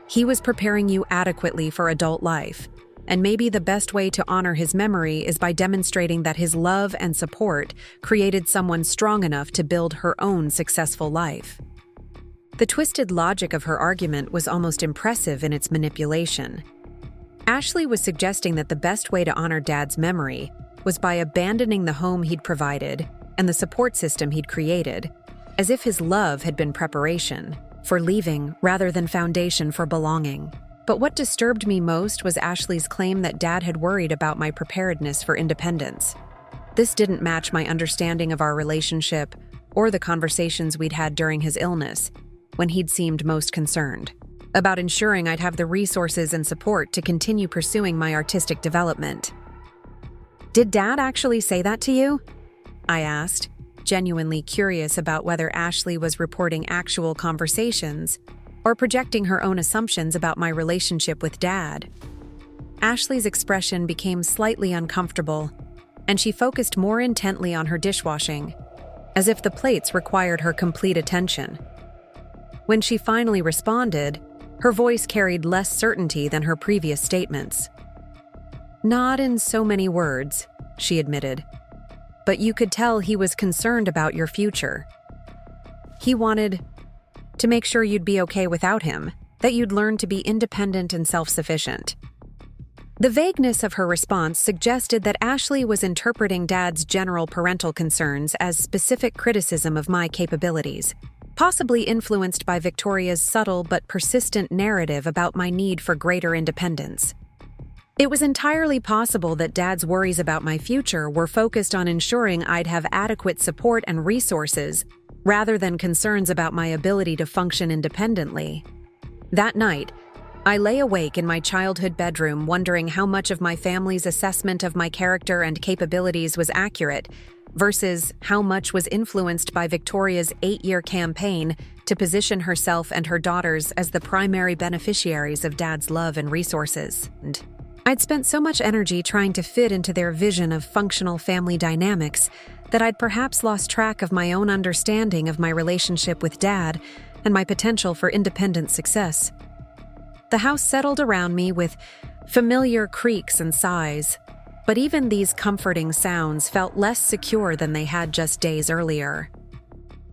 he was preparing you adequately for adult life, and maybe the best way to honor his memory is by demonstrating that his love and support created someone strong enough to build her own successful life." The twisted logic of her argument was almost impressive in its manipulation. Ashley was suggesting that the best way to honor Dad's memory was by abandoning the home he'd provided and the support system he'd created, as if his love had been preparation for leaving rather than foundation for belonging. But what disturbed me most was Ashley's claim that Dad had worried about my preparedness for independence. This didn't match my understanding of our relationship or the conversations we'd had during his illness, when he'd seemed most concerned about ensuring I'd have the resources and support to continue pursuing my artistic development. "Did Dad actually say that to you?" I asked, genuinely curious about whether Ashley was reporting actual conversations or projecting her own assumptions about my relationship with Dad. Ashley's expression became slightly uncomfortable, and she focused more intently on her dishwashing, as if the plates required her complete attention. When she finally responded, her voice carried less certainty than her previous statements. "Not in so many words," she admitted, "but you could tell he was concerned about your future. He wanted to make sure you'd be okay without him, that you'd learn to be independent and self-sufficient." The vagueness of her response suggested that Ashley was interpreting Dad's general parental concerns as specific criticism of my capabilities, possibly influenced by Victoria's subtle but persistent narrative about my need for greater independence. It was entirely possible that Dad's worries about my future were focused on ensuring I'd have adequate support and resources, rather than concerns about my ability to function independently. That night, I lay awake in my childhood bedroom wondering how much of my family's assessment of my character and capabilities was accurate, versus how much was influenced by Victoria's 8-year campaign to position herself and her daughters as the primary beneficiaries of Dad's love and resources. And I'd spent so much energy trying to fit into their vision of functional family dynamics that I'd perhaps lost track of my own understanding of my relationship with Dad and my potential for independent success. The house settled around me with familiar creaks and sighs, But even these comforting sounds felt less secure than they had just days earlier.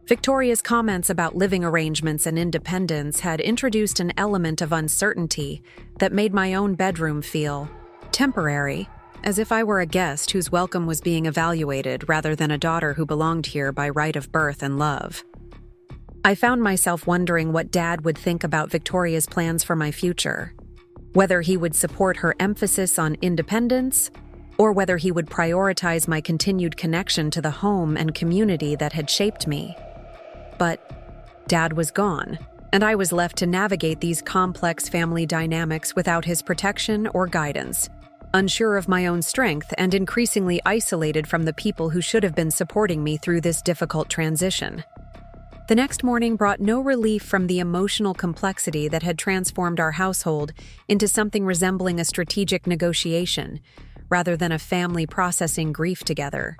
Victoria's comments about living arrangements and independence had introduced an element of uncertainty that made my own bedroom feel temporary, as if I were a guest whose welcome was being evaluated rather than a daughter who belonged here by right of birth and love. I found myself wondering what Dad would think about Victoria's plans for my future, whether he would support her emphasis on independence, or whether he would prioritize my continued connection to the home and community that had shaped me. But Dad was gone, and I was left to navigate these complex family dynamics without his protection or guidance, unsure of my own strength and increasingly isolated from the people who should have been supporting me through this difficult transition. The next morning brought no relief from the emotional complexity that had transformed our household into something resembling a strategic negotiation, rather than a family processing grief together.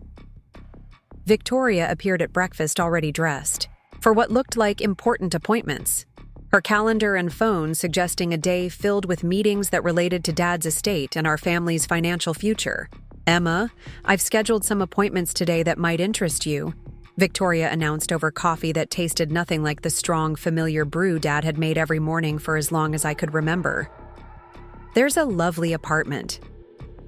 Victoria appeared at breakfast already dressed, for what looked like important appointments, her calendar and phone suggesting a day filled with meetings that related to Dad's estate and our family's financial future. "Emma, I've scheduled some appointments today that might interest you," Victoria announced over coffee that tasted nothing like the strong, familiar brew Dad had made every morning for as long as I could remember. "There's a lovely apartment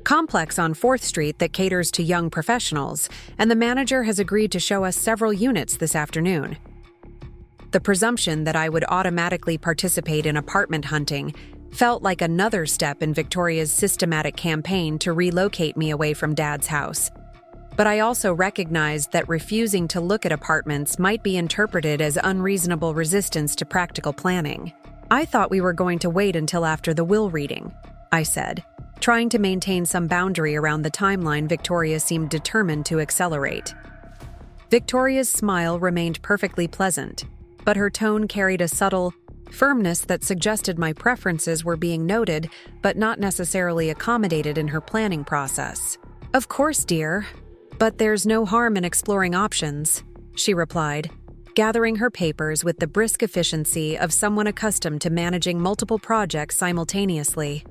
complex on 4th Street that caters to young professionals, and the manager has agreed to show us several units this afternoon." The presumption that I would automatically participate in apartment hunting felt like another step in Victoria's systematic campaign to relocate me away from Dad's house. But I also recognized that refusing to look at apartments might be interpreted as unreasonable resistance to practical planning. "I thought we were going to wait until after the will reading," I said, trying to maintain some boundary around the timeline Victoria seemed determined to accelerate. Victoria's smile remained perfectly pleasant, but her tone carried a subtle firmness that suggested my preferences were being noted but not necessarily accommodated in her planning process. "Of course, dear, but there's no harm in exploring options," she replied, gathering her papers with the brisk efficiency of someone accustomed to managing multiple projects simultaneously.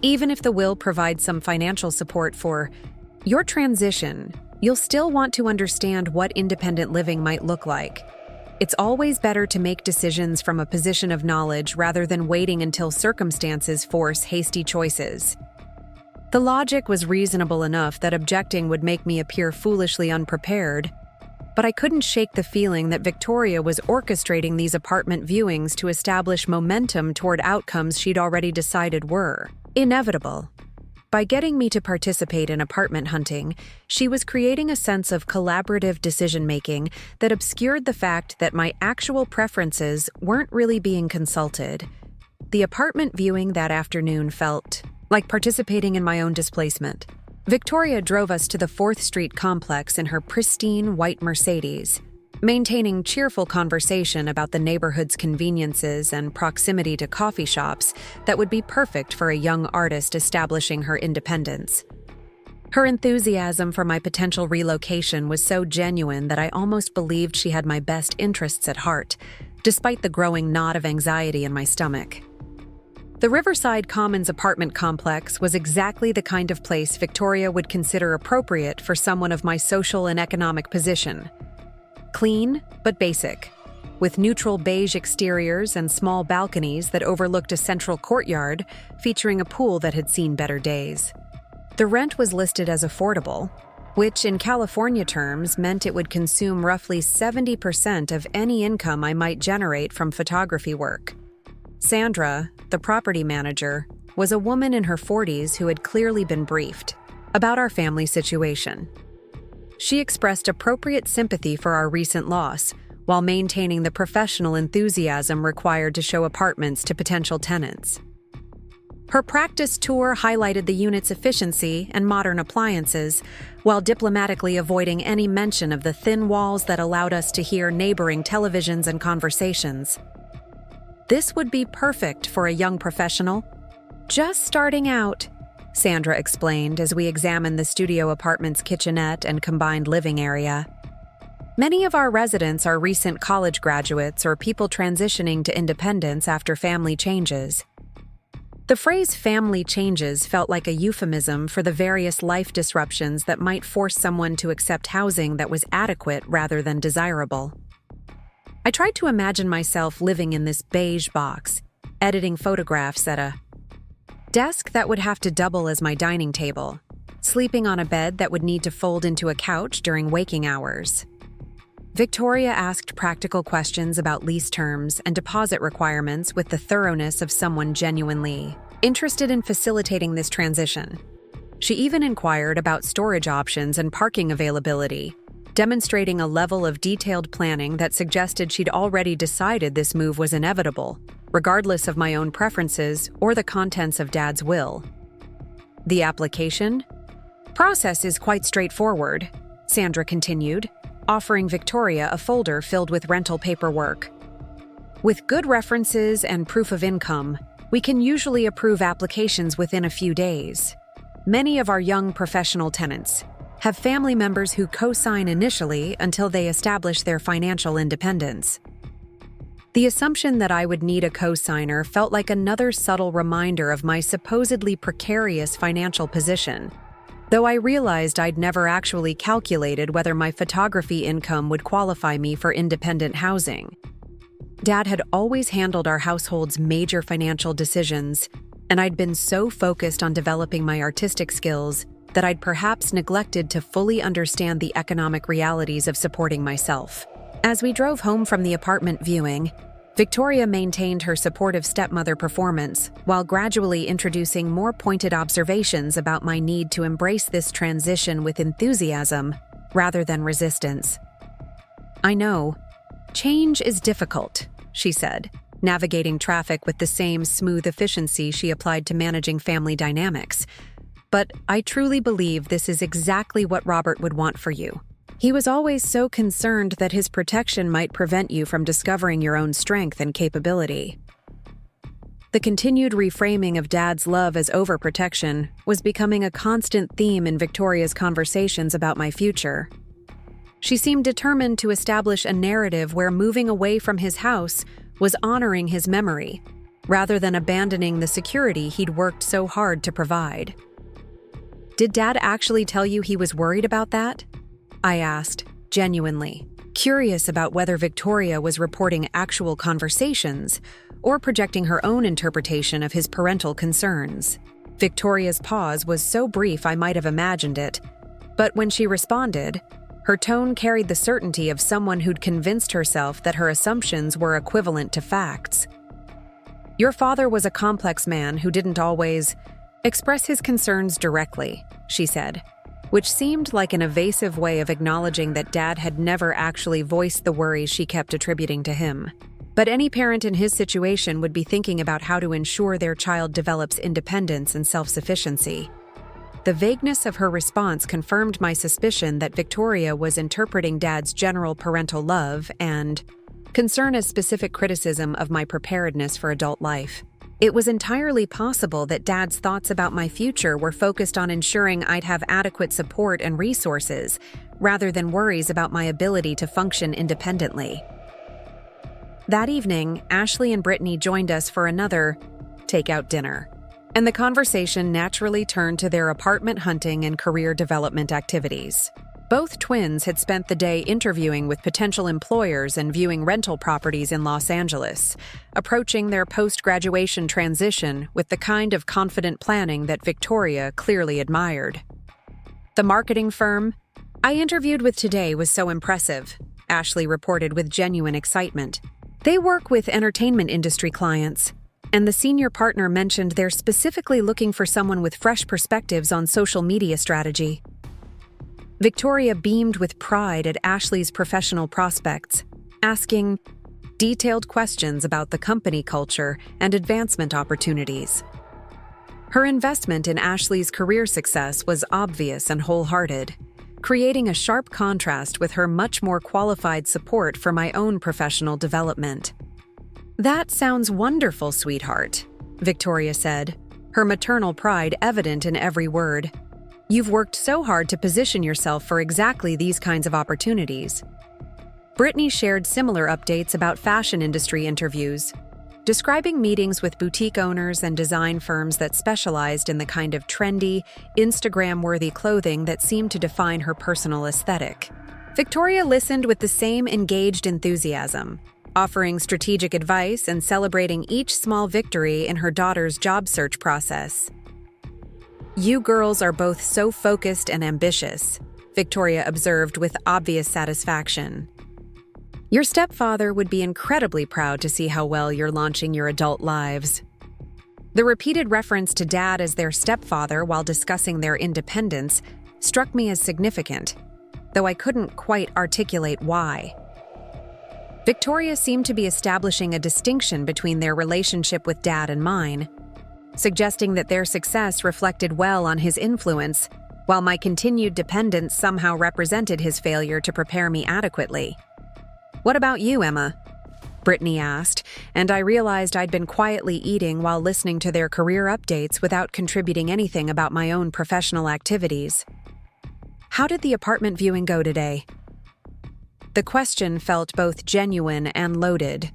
"Even if the will provides some financial support for your transition, you'll still want to understand what independent living might look like. It's always better to make decisions from a position of knowledge rather than waiting until circumstances force hasty choices." The logic was reasonable enough that objecting would make me appear foolishly unprepared, but I couldn't shake the feeling that Victoria was orchestrating these apartment viewings to establish momentum toward outcomes she'd already decided were inevitable. By getting me to participate in apartment hunting, she was creating a sense of collaborative decision-making that obscured the fact that my actual preferences weren't really being consulted. The apartment viewing that afternoon felt like participating in my own displacement. Victoria drove us to the 4th Street complex in her pristine white Mercedes, maintaining cheerful conversation about the neighborhood's conveniences and proximity to coffee shops that would be perfect for a young artist establishing her independence. Her enthusiasm for my potential relocation was so genuine that I almost believed she had my best interests at heart, despite the growing knot of anxiety in my stomach. The Riverside Commons apartment complex was exactly the kind of place Victoria would consider appropriate for someone of my social and economic position. Clean, but basic, with neutral beige exteriors and small balconies that overlooked a central courtyard featuring a pool that had seen better days. The rent was listed as affordable, which in California terms meant it would consume roughly 70% of any income I might generate from photography work. Sandra, the property manager, was a woman in her 40s who had clearly been briefed about our family situation. She expressed appropriate sympathy for our recent loss, while maintaining the professional enthusiasm required to show apartments to potential tenants. Her practice tour highlighted the unit's efficiency and modern appliances, while diplomatically avoiding any mention of the thin walls that allowed us to hear neighboring televisions and conversations. "This would be perfect for a young professional just starting out," Sandra explained as we examined the studio apartment's kitchenette and combined living area. "Many of our residents are recent college graduates or people transitioning to independence after family changes." The phrase family changes felt like a euphemism for the various life disruptions that might force someone to accept housing that was adequate rather than desirable. I tried to imagine myself living in this beige box, editing photographs at a desk that would have to double as my dining table, sleeping on a bed that would need to fold into a couch during waking hours. Victoria asked practical questions about lease terms and deposit requirements with the thoroughness of someone genuinely interested in facilitating this transition. She even inquired about storage options and parking availability, demonstrating a level of detailed planning that suggested she'd already decided this move was inevitable, regardless of my own preferences or the contents of Dad's will. The application process is quite straightforward, Sandra continued, offering Victoria a folder filled with rental paperwork. With good references and proof of income, we can usually approve applications within a few days. Many of our young professional tenants have family members who co-sign initially until they establish their financial independence. The assumption that I would need a co-signer felt like another subtle reminder of my supposedly precarious financial position, though I realized I'd never actually calculated whether my photography income would qualify me for independent housing. Dad had always handled our household's major financial decisions, and I'd been so focused on developing my artistic skills that I'd perhaps neglected to fully understand the economic realities of supporting myself. As we drove home from the apartment viewing, Victoria maintained her supportive stepmother performance while gradually introducing more pointed observations about my need to embrace this transition with enthusiasm rather than resistance. "I know. Change is difficult," she said, navigating traffic with the same smooth efficiency she applied to managing family dynamics. "But I truly believe this is exactly what Robert would want for you. He was always so concerned that his protection might prevent you from discovering your own strength and capability." The continued reframing of Dad's love as overprotection was becoming a constant theme in Victoria's conversations about my future. She seemed determined to establish a narrative where moving away from his house was honoring his memory, rather than abandoning the security he'd worked so hard to provide. "Did Dad actually tell you he was worried about that?" I asked, genuinely, curious about whether Victoria was reporting actual conversations or projecting her own interpretation of his parental concerns. Victoria's pause was so brief I might have imagined it, but when she responded, her tone carried the certainty of someone who'd convinced herself that her assumptions were equivalent to facts. "Your father was a complex man who didn't always express his concerns directly," she said, which seemed like an evasive way of acknowledging that Dad had never actually voiced the worries she kept attributing to him. But any parent in his situation would be thinking about how to ensure their child develops independence and self-sufficiency. The vagueness of her response confirmed my suspicion that Victoria was interpreting Dad's general parental love and concern as specific criticism of my preparedness for adult life. It was entirely possible that Dad's thoughts about my future were focused on ensuring I'd have adequate support and resources, rather than worries about my ability to function independently. That evening, Ashley and Brittany joined us for another takeout dinner, and the conversation naturally turned to their apartment hunting and career development activities. Both twins had spent the day interviewing with potential employers and viewing rental properties in Los Angeles, approaching their post-graduation transition with the kind of confident planning that Victoria clearly admired. "The marketing firm I interviewed with today was so impressive," Ashley reported with genuine excitement. "They work with entertainment industry clients, and the senior partner mentioned they're specifically looking for someone with fresh perspectives on social media strategy." Victoria beamed with pride at Ashley's professional prospects, asking detailed questions about the company culture and advancement opportunities. Her investment in Ashley's career success was obvious and wholehearted, creating a sharp contrast with her much more qualified support for my own professional development. "That sounds wonderful, sweetheart," Victoria said, her maternal pride evident in every word. "You've worked so hard to position yourself for exactly these kinds of opportunities." Brittany shared similar updates about fashion industry interviews, describing meetings with boutique owners and design firms that specialized in the kind of trendy, Instagram-worthy clothing that seemed to define her personal aesthetic. Victoria listened with the same engaged enthusiasm, offering strategic advice and celebrating each small victory in her daughter's job search process. "You girls are both so focused and ambitious," Victoria observed with obvious satisfaction. "Your stepfather would be incredibly proud to see how well you're launching your adult lives." The repeated reference to Dad as their stepfather while discussing their independence struck me as significant, though I couldn't quite articulate why. Victoria seemed to be establishing a distinction between their relationship with Dad and mine, suggesting that their success reflected well on his influence, while my continued dependence somehow represented his failure to prepare me adequately. "What about you, Emma?" Brittany asked, and I realized I'd been quietly eating while listening to their career updates without contributing anything about my own professional activities. "How did the apartment viewing go today?" The question felt both genuine and loaded,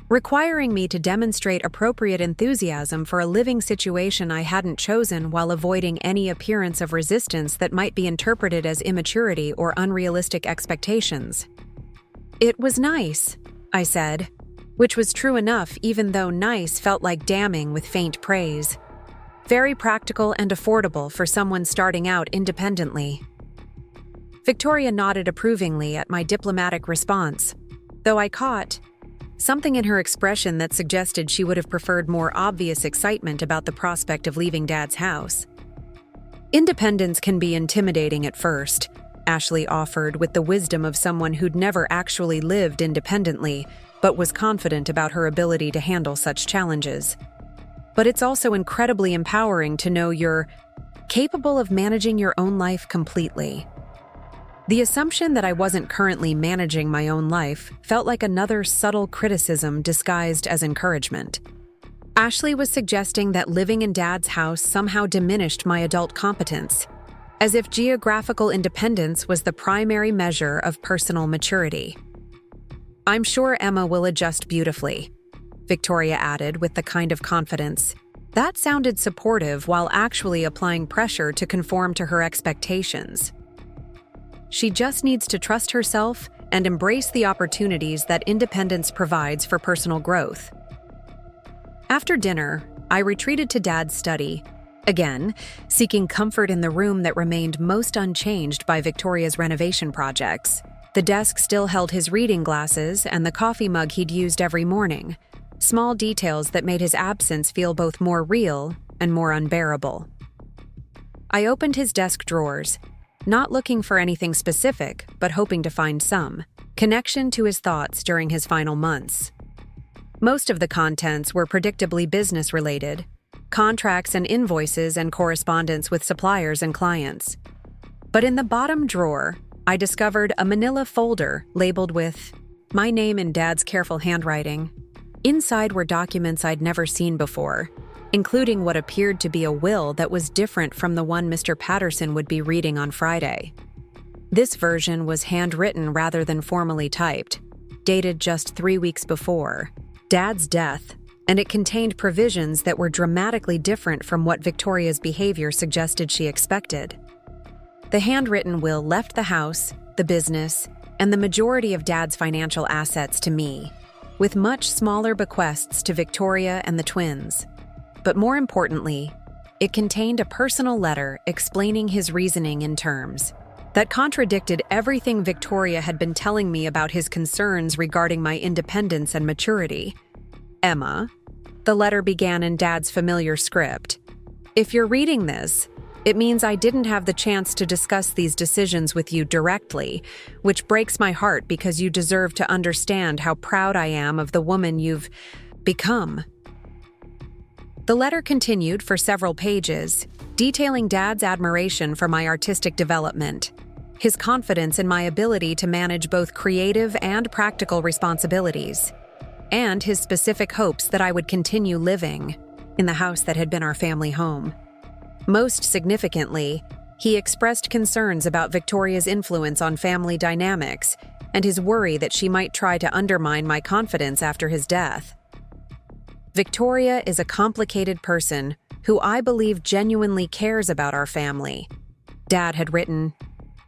requiring me to demonstrate appropriate enthusiasm for a living situation I hadn't chosen while avoiding any appearance of resistance that might be interpreted as immaturity or unrealistic expectations. "It was nice," I said, which was true enough even though nice felt like damning with faint praise. "Very practical and affordable for someone starting out independently." Victoria nodded approvingly at my diplomatic response, though I caught something in her expression that suggested she would have preferred more obvious excitement about the prospect of leaving Dad's house. "Independence can be intimidating at first," Ashley offered with the wisdom of someone who'd never actually lived independently, but was confident about her ability to handle such challenges. "But it's also incredibly empowering to know you're capable of managing your own life completely." The assumption that I wasn't currently managing my own life felt like another subtle criticism disguised as encouragement. Ashley was suggesting that living in Dad's house somehow diminished my adult competence, as if geographical independence was the primary measure of personal maturity. "I'm sure Emma will adjust beautifully," Victoria added with the kind of confidence that sounded supportive while actually applying pressure to conform to her expectations. "She just needs to trust herself and embrace the opportunities that independence provides for personal growth." After dinner, I retreated to Dad's study, again, seeking comfort in the room that remained most unchanged by Victoria's renovation projects. The desk still held his reading glasses and the coffee mug he'd used every morning, small details that made his absence feel both more real and more unbearable. I opened his desk drawers, not looking for anything specific, but hoping to find some connection to his thoughts during his final months. Most of the contents were predictably business-related, contracts and invoices and correspondence with suppliers and clients. But in the bottom drawer, I discovered a manila folder labeled with my name in Dad's careful handwriting. Inside were documents I'd never seen before, including what appeared to be a will that was different from the one Mr. Patterson would be reading on Friday. This version was handwritten rather than formally typed, dated just 3 weeks before Dad's death, and it contained provisions that were dramatically different from what Victoria's behavior suggested she expected. The handwritten will left the house, the business, and the majority of Dad's financial assets to me, with much smaller bequests to Victoria and the twins. But more importantly, it contained a personal letter explaining his reasoning in terms that contradicted everything Victoria had been telling me about his concerns regarding my independence and maturity. "Emma," the letter began in Dad's familiar script, "if you're reading this, it means I didn't have the chance to discuss these decisions with you directly, which breaks my heart because you deserve to understand how proud I am of the woman you've become." The letter continued for several pages, detailing Dad's admiration for my artistic development, his confidence in my ability to manage both creative and practical responsibilities, and his specific hopes that I would continue living in the house that had been our family home. Most significantly, he expressed concerns about Victoria's influence on family dynamics and his worry that she might try to undermine my confidence after his death. Victoria is a complicated person who I believe genuinely cares about our family. Dad had written,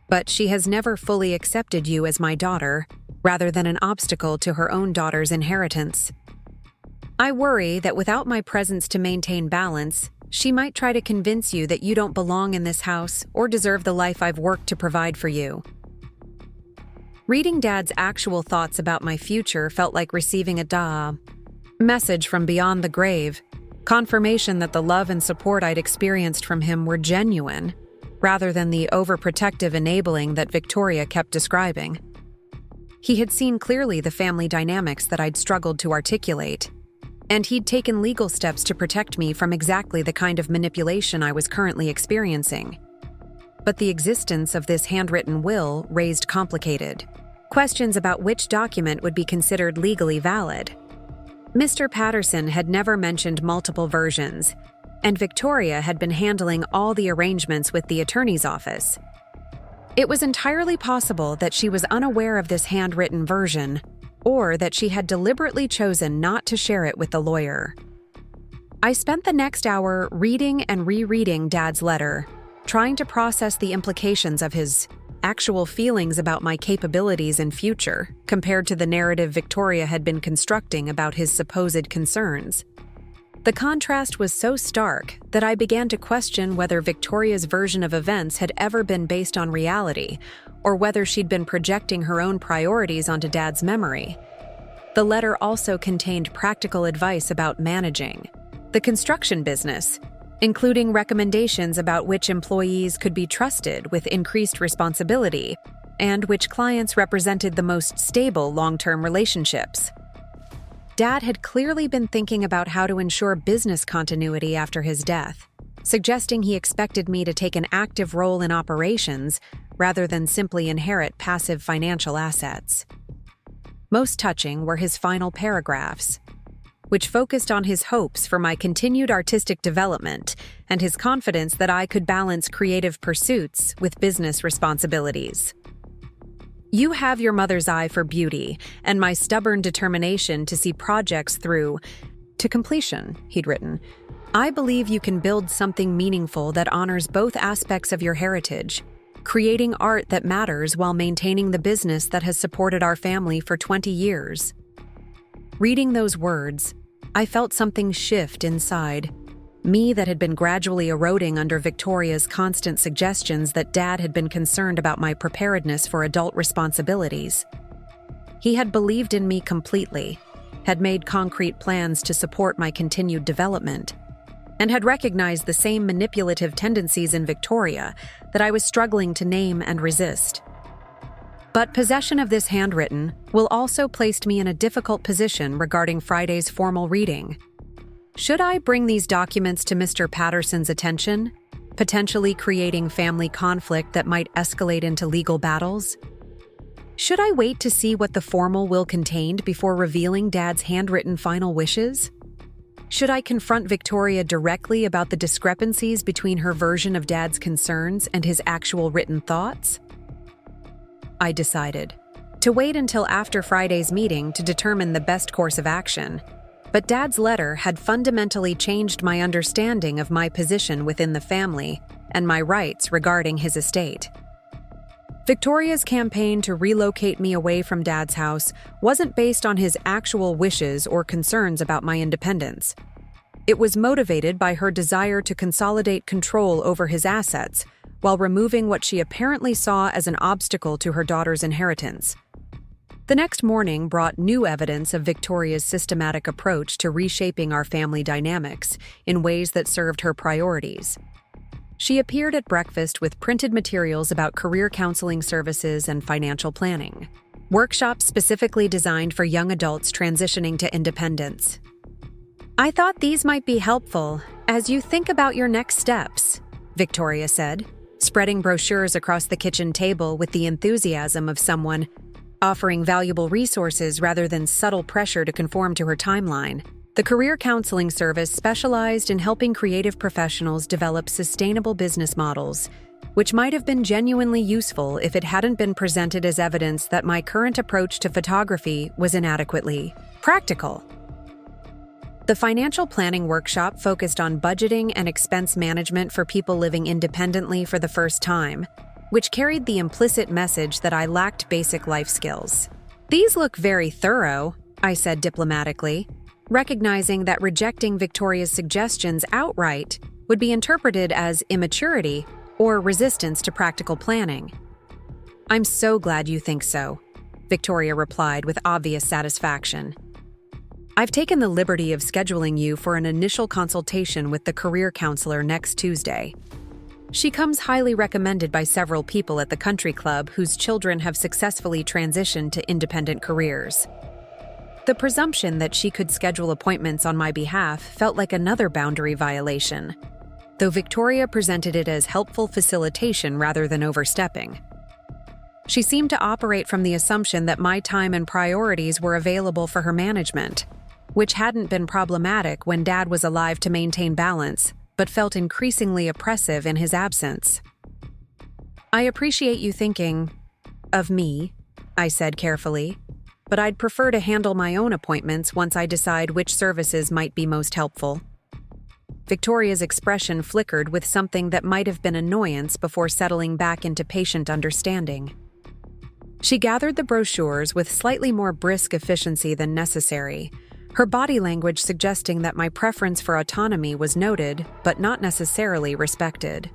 but she has never fully accepted you as my daughter, rather than an obstacle to her own daughter's inheritance. I worry that without my presence to maintain balance, she might try to convince you that you don't belong in this house or deserve the life I've worked to provide for you. Reading Dad's actual thoughts about my future felt like receiving a message from beyond the grave, confirmation that the love and support I'd experienced from him were genuine, rather than the overprotective enabling that Victoria kept describing. He had seen clearly the family dynamics that I'd struggled to articulate, and he'd taken legal steps to protect me from exactly the kind of manipulation I was currently experiencing. But the existence of this handwritten will raised complicated questions about which document would be considered legally valid. Mr. Patterson had never mentioned multiple versions, and Victoria had been handling all the arrangements with the attorney's office. It was entirely possible that she was unaware of this handwritten version, or that she had deliberately chosen not to share it with the lawyer. I spent the next hour reading and rereading Dad's letter, trying to process the implications of his actual feelings about my capabilities and future compared to the narrative Victoria had been constructing about his supposed concerns. The contrast was so stark that I began to question whether Victoria's version of events had ever been based on reality, or whether she'd been projecting her own priorities onto Dad's memory. The letter also contained practical advice about managing the construction business, including recommendations about which employees could be trusted with increased responsibility and which clients represented the most stable long-term relationships. Dad had clearly been thinking about how to ensure business continuity after his death, suggesting he expected me to take an active role in operations rather than simply inherit passive financial assets. Most touching were his final paragraphs, which focused on his hopes for my continued artistic development and his confidence that I could balance creative pursuits with business responsibilities. You have your mother's eye for beauty and my stubborn determination to see projects through to completion, he'd written. I believe you can build something meaningful that honors both aspects of your heritage, creating art that matters while maintaining the business that has supported our family for 20 years. Reading those words, I felt something shift inside, me that had been gradually eroding under Victoria's constant suggestions that Dad had been concerned about my preparedness for adult responsibilities. He had believed in me completely, had made concrete plans to support my continued development, and had recognized the same manipulative tendencies in Victoria that I was struggling to name and resist. But possession of this handwritten will also placed me in a difficult position regarding Friday's formal reading. Should I bring these documents to Mr. Patterson's attention, potentially creating family conflict that might escalate into legal battles? Should I wait to see what the formal will contained before revealing Dad's handwritten final wishes? Should I confront Victoria directly about the discrepancies between her version of Dad's concerns and his actual written thoughts? I decided to wait until after Friday's meeting to determine the best course of action, but Dad's letter had fundamentally changed my understanding of my position within the family and my rights regarding his estate. Victoria's campaign to relocate me away from Dad's house wasn't based on his actual wishes or concerns about my independence. It was motivated by her desire to consolidate control over his assets while removing what she apparently saw as an obstacle to her daughter's inheritance. The next morning brought new evidence of Victoria's systematic approach to reshaping our family dynamics in ways that served her priorities. She appeared at breakfast with printed materials about career counseling services and financial planning, workshops specifically designed for young adults transitioning to independence. I thought these might be helpful as you think about your next steps, Victoria said, spreading brochures across the kitchen table with the enthusiasm of someone offering valuable resources rather than subtle pressure to conform to her timeline. The Career Counseling Service specialized in helping creative professionals develop sustainable business models, which might have been genuinely useful if it hadn't been presented as evidence that my current approach to photography was inadequately practical. The financial planning workshop focused on budgeting and expense management for people living independently for the first time, which carried the implicit message that I lacked basic life skills. "These look very thorough," I said diplomatically, recognizing that rejecting Victoria's suggestions outright would be interpreted as immaturity or resistance to practical planning. "I'm so glad you think so," Victoria replied with obvious satisfaction. "I've taken the liberty of scheduling you for an initial consultation with the career counselor next Tuesday. She comes highly recommended by several people at the country club whose children have successfully transitioned to independent careers." The presumption that she could schedule appointments on my behalf felt like another boundary violation, though Victoria presented it as helpful facilitation rather than overstepping. She seemed to operate from the assumption that my time and priorities were available for her management, which hadn't been problematic when Dad was alive to maintain balance, but felt increasingly oppressive in his absence. "I appreciate you thinking of me," I said carefully, "but I'd prefer to handle my own appointments once I decide which services might be most helpful." Victoria's expression flickered with something that might have been annoyance before settling back into patient understanding. She gathered the brochures with slightly more brisk efficiency than necessary, her body language suggesting that my preference for autonomy was noted, but not necessarily respected.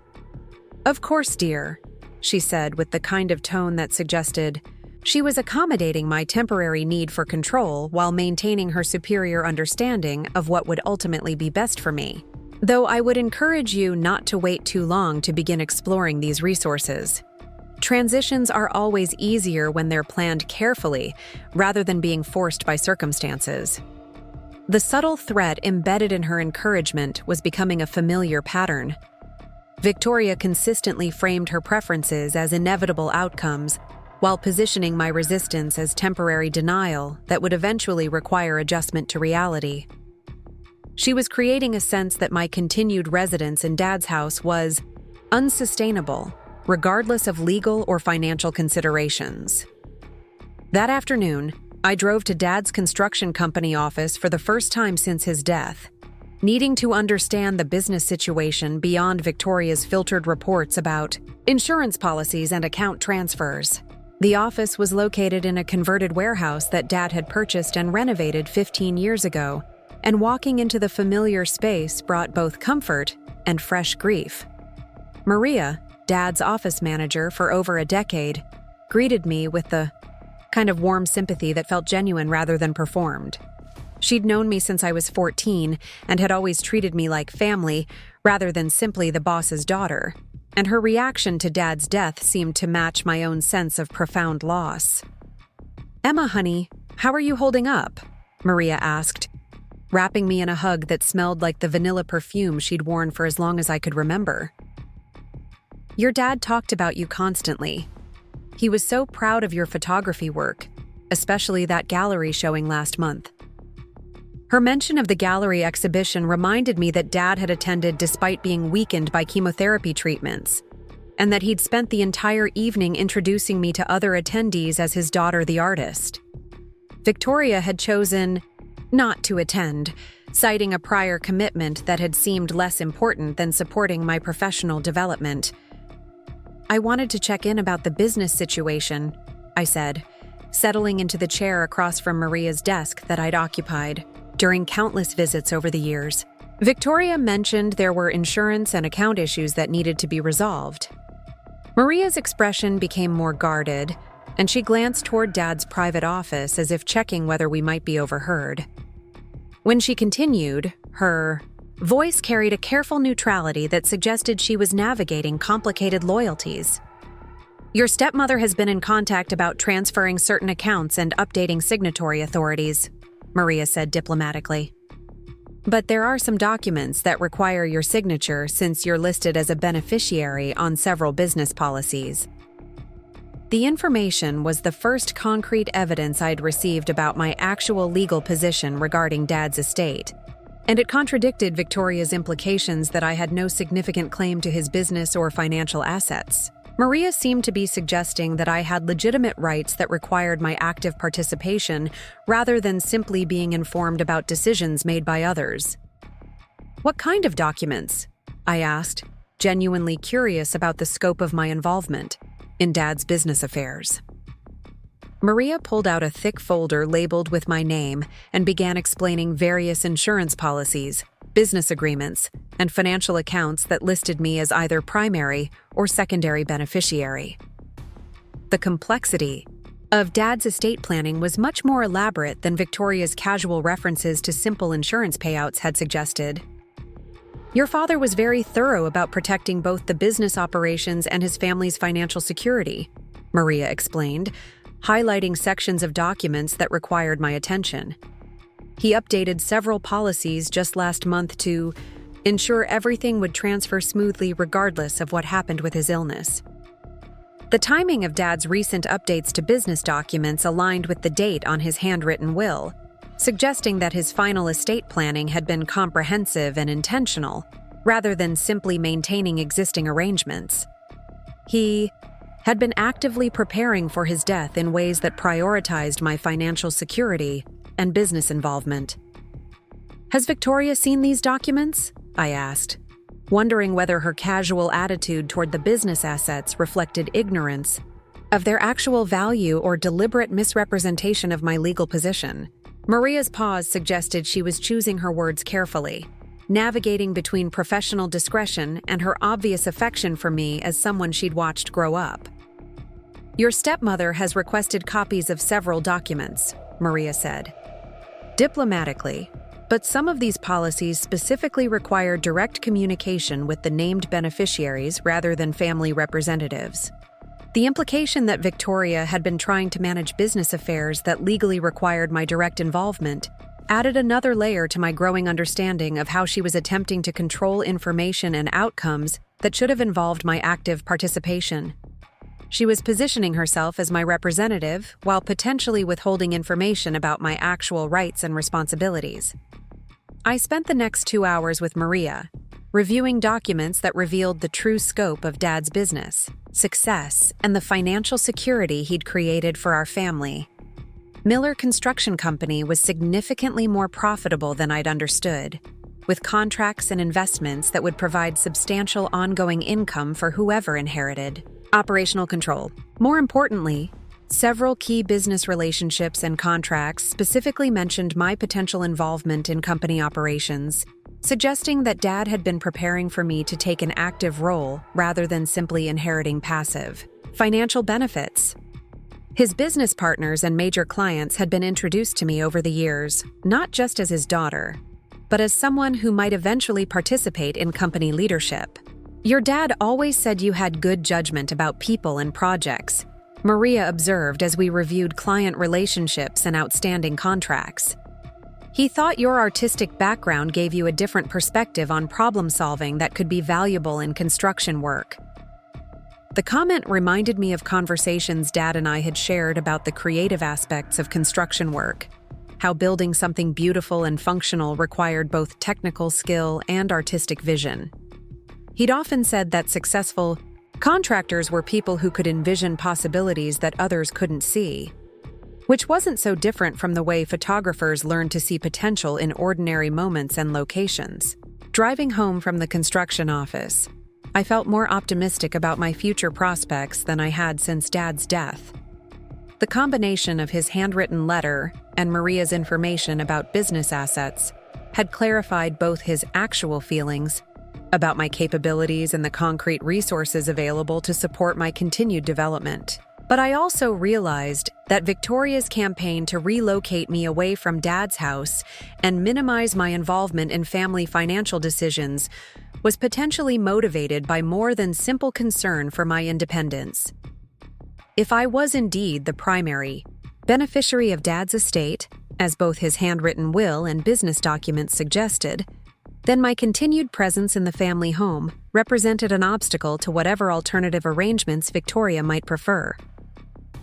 "Of course, dear," she said with the kind of tone that suggested she was accommodating my temporary need for control while maintaining her superior understanding of what would ultimately be best for me. "Though I would encourage you not to wait too long to begin exploring these resources. Transitions are always easier when they're planned carefully, rather than being forced by circumstances." The subtle threat embedded in her encouragement was becoming a familiar pattern. Victoria consistently framed her preferences as inevitable outcomes, while positioning my resistance as temporary denial that would eventually require adjustment to reality. She was creating a sense that my continued residence in Dad's house was unsustainable, regardless of legal or financial considerations. That afternoon, I drove to Dad's construction company office for the first time since his death, needing to understand the business situation beyond Victoria's filtered reports about insurance policies and account transfers. The office was located in a converted warehouse that Dad had purchased and renovated 15 years ago, and walking into the familiar space brought both comfort and fresh grief. Maria, Dad's office manager for over a decade, greeted me with the kind of warm sympathy that felt genuine rather than performed. She'd known me since I was 14 and had always treated me like family rather than simply the boss's daughter, and her reaction to Dad's death seemed to match my own sense of profound loss. "Emma, honey, how are you holding up?" Maria asked, wrapping me in a hug that smelled like the vanilla perfume she'd worn for as long as I could remember. "Your dad talked about you constantly. He was so proud of your photography work, especially that gallery showing last month." Her mention of the gallery exhibition reminded me that Dad had attended despite being weakened by chemotherapy treatments, and that he'd spent the entire evening introducing me to other attendees as his daughter the artist. Victoria had chosen not to attend, citing a prior commitment that had seemed less important than supporting my professional development. "I wanted to check in about the business situation," I said, settling into the chair across from Maria's desk that I'd occupied during countless visits over the years. Victoria mentioned there were insurance and account issues that needed to be resolved. Maria's expression became more guarded, and she glanced toward Dad's private office as if checking whether we might be overheard. When she continued, her voice carried a careful neutrality that suggested she was navigating complicated loyalties. "Your stepmother has been in contact about transferring certain accounts and updating signatory authorities," Maria said diplomatically. "But there are some documents that require your signature since you're listed as a beneficiary on several business policies." The information was the first concrete evidence I'd received about my actual legal position regarding Dad's estate, and it contradicted Victoria's implications that I had no significant claim to his business or financial assets. Maria seemed to be suggesting that I had legitimate rights that required my active participation rather than simply being informed about decisions made by others. "What kind of documents?" I asked, genuinely curious about the scope of my involvement in Dad's business affairs. Maria pulled out a thick folder labeled with my name and began explaining various insurance policies, business agreements, and financial accounts that listed me as either primary or secondary beneficiary. The complexity of Dad's estate planning was much more elaborate than Victoria's casual references to simple insurance payouts had suggested. "Your father was very thorough about protecting both the business operations and his family's financial security," Maria explained, highlighting sections of documents that required my attention. "He updated several policies just last month to ensure everything would transfer smoothly regardless of what happened with his illness." The timing of Dad's recent updates to business documents aligned with the date on his handwritten will, suggesting that his final estate planning had been comprehensive and intentional, rather than simply maintaining existing arrangements. He had been actively preparing for his death in ways that prioritized my financial security and business involvement. "Has Victoria seen these documents?" I asked, wondering whether her casual attitude toward the business assets reflected ignorance of their actual value or deliberate misrepresentation of my legal position. Maria's pause suggested she was choosing her words carefully, navigating between professional discretion and her obvious affection for me as someone she'd watched grow up. "Your stepmother has requested copies of several documents," Maria said. "Diplomatically, but some of these policies specifically require direct communication with the named beneficiaries rather than family representatives." The implication that Victoria had been trying to manage business affairs that legally required my direct involvement added another layer to my growing understanding of how she was attempting to control information and outcomes that should have involved my active participation. She was positioning herself as my representative while potentially withholding information about my actual rights and responsibilities. I spent the next 2 hours with Maria, reviewing documents that revealed the true scope of Dad's business, success, and the financial security he'd created for our family. Miller Construction Company was significantly more profitable than I'd understood, with contracts and investments that would provide substantial ongoing income for whoever inherited. Operational control. More importantly, several key business relationships and contracts specifically mentioned my potential involvement in company operations, suggesting that Dad had been preparing for me to take an active role rather than simply inheriting passive financial benefits. His business partners and major clients had been introduced to me over the years, not just as his daughter, but as someone who might eventually participate in company leadership. "Your dad always said you had good judgment about people and projects," Maria observed as we reviewed client relationships and outstanding contracts. "He thought your artistic background gave you a different perspective on problem solving that could be valuable in construction work." The comment reminded me of conversations Dad and I had shared about the creative aspects of construction work, how building something beautiful and functional required both technical skill and artistic vision. He'd often said that successful contractors were people who could envision possibilities that others couldn't see, which wasn't so different from the way photographers learn to see potential in ordinary moments and locations. Driving home from the construction office, I felt more optimistic about my future prospects than I had since Dad's death. The combination of his handwritten letter and Maria's information about business assets had clarified both his actual feelings about my capabilities and the concrete resources available to support my continued development. But I also realized that Victoria's campaign to relocate me away from Dad's house and minimize my involvement in family financial decisions was potentially motivated by more than simple concern for my independence. If I was indeed the primary beneficiary of Dad's estate, as both his handwritten will and business documents suggested, then my continued presence in the family home represented an obstacle to whatever alternative arrangements Victoria might prefer.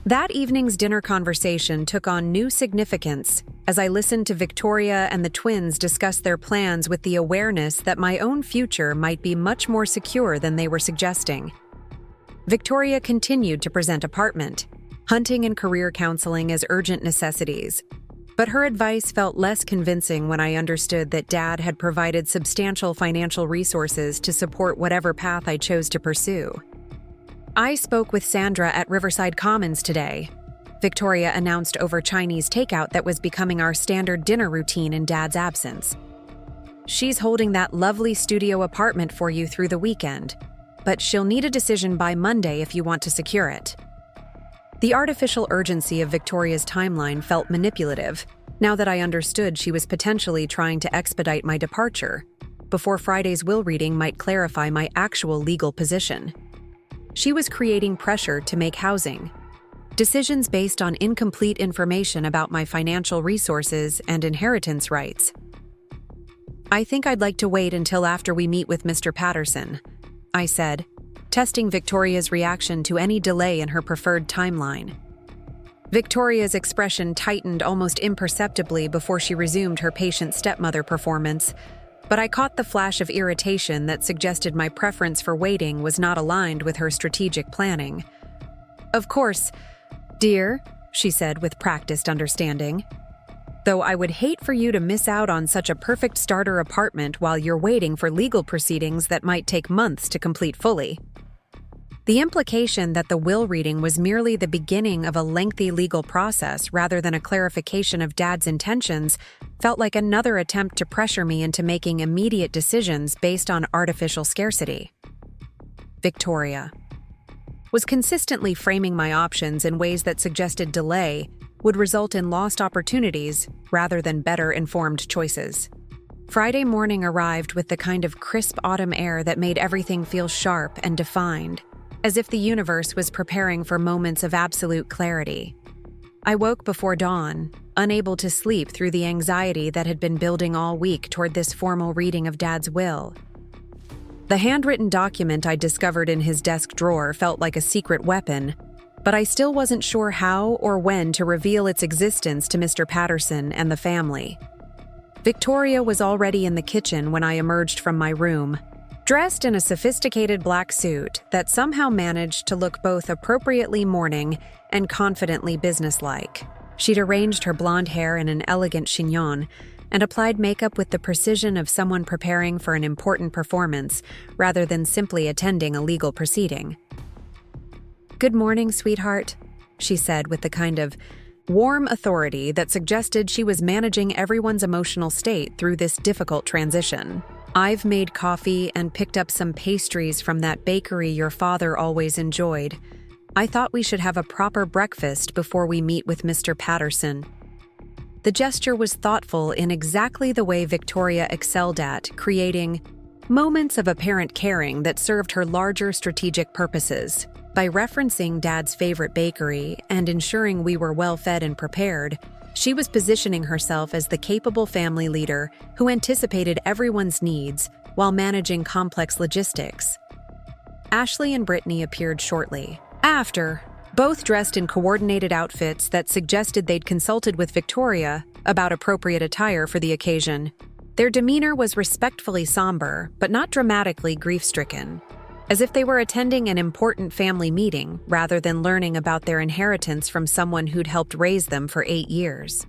That evening's dinner conversation took on new significance as I listened to Victoria and the twins discuss their plans with the awareness that my own future might be much more secure than they were suggesting. Victoria continued to present apartment, hunting and career counseling as urgent necessities. But her advice felt less convincing when I understood that Dad had provided substantial financial resources to support whatever path I chose to pursue. "I spoke with Sandra at Riverside Commons today," Victoria announced over Chinese takeout that was becoming our standard dinner routine in Dad's absence. "She's holding that lovely studio apartment for you through the weekend, but she'll need a decision by Monday if you want to secure it." The artificial urgency of Victoria's timeline felt manipulative, now that I understood she was potentially trying to expedite my departure, before Friday's will reading might clarify my actual legal position. She was creating pressure to make housing decisions based on incomplete information about my financial resources and inheritance rights. "I think I'd like to wait until after we meet with Mr. Patterson," I said, testing Victoria's reaction to any delay in her preferred timeline. Victoria's expression tightened almost imperceptibly before she resumed her patient stepmother performance, but I caught the flash of irritation that suggested my preference for waiting was not aligned with her strategic planning. "Of course, dear," she said with practiced understanding, "though I would hate for you to miss out on such a perfect starter apartment while you're waiting for legal proceedings that might take months to complete fully." The implication that the will reading was merely the beginning of a lengthy legal process rather than a clarification of Dad's intentions felt like another attempt to pressure me into making immediate decisions based on artificial scarcity. Victoria was consistently framing my options in ways that suggested delay would result in lost opportunities rather than better informed choices. Friday morning arrived with the kind of crisp autumn air that made everything feel sharp and defined, as if the universe was preparing for moments of absolute clarity. I woke before dawn, unable to sleep through the anxiety that had been building all week toward this formal reading of Dad's will. The handwritten document I discovered in his desk drawer felt like a secret weapon, but I still wasn't sure how or when to reveal its existence to Mr. Patterson and the family. Victoria was already in the kitchen when I emerged from my room, dressed in a sophisticated black suit that somehow managed to look both appropriately morning and confidently businesslike. She'd arranged her blonde hair in an elegant chignon and applied makeup with the precision of someone preparing for an important performance rather than simply attending a legal proceeding. "Good morning, sweetheart," she said with the kind of warm authority that suggested she was managing everyone's emotional state through this difficult transition. "I've made coffee and picked up some pastries from that bakery your father always enjoyed. I thought we should have a proper breakfast before we meet with Mr. Patterson." The gesture was thoughtful in exactly the way Victoria excelled at, creating moments of apparent caring that served her larger strategic purposes. By referencing Dad's favorite bakery and ensuring we were well-fed and prepared, she was positioning herself as the capable family leader who anticipated everyone's needs while managing complex logistics. Ashley and Brittany appeared shortly after, both dressed in coordinated outfits that suggested they'd consulted with Victoria about appropriate attire for the occasion. Their demeanor was respectfully somber, but not dramatically grief-stricken, as if they were attending an important family meeting rather than learning about their inheritance from someone who'd helped raise them for 8 years.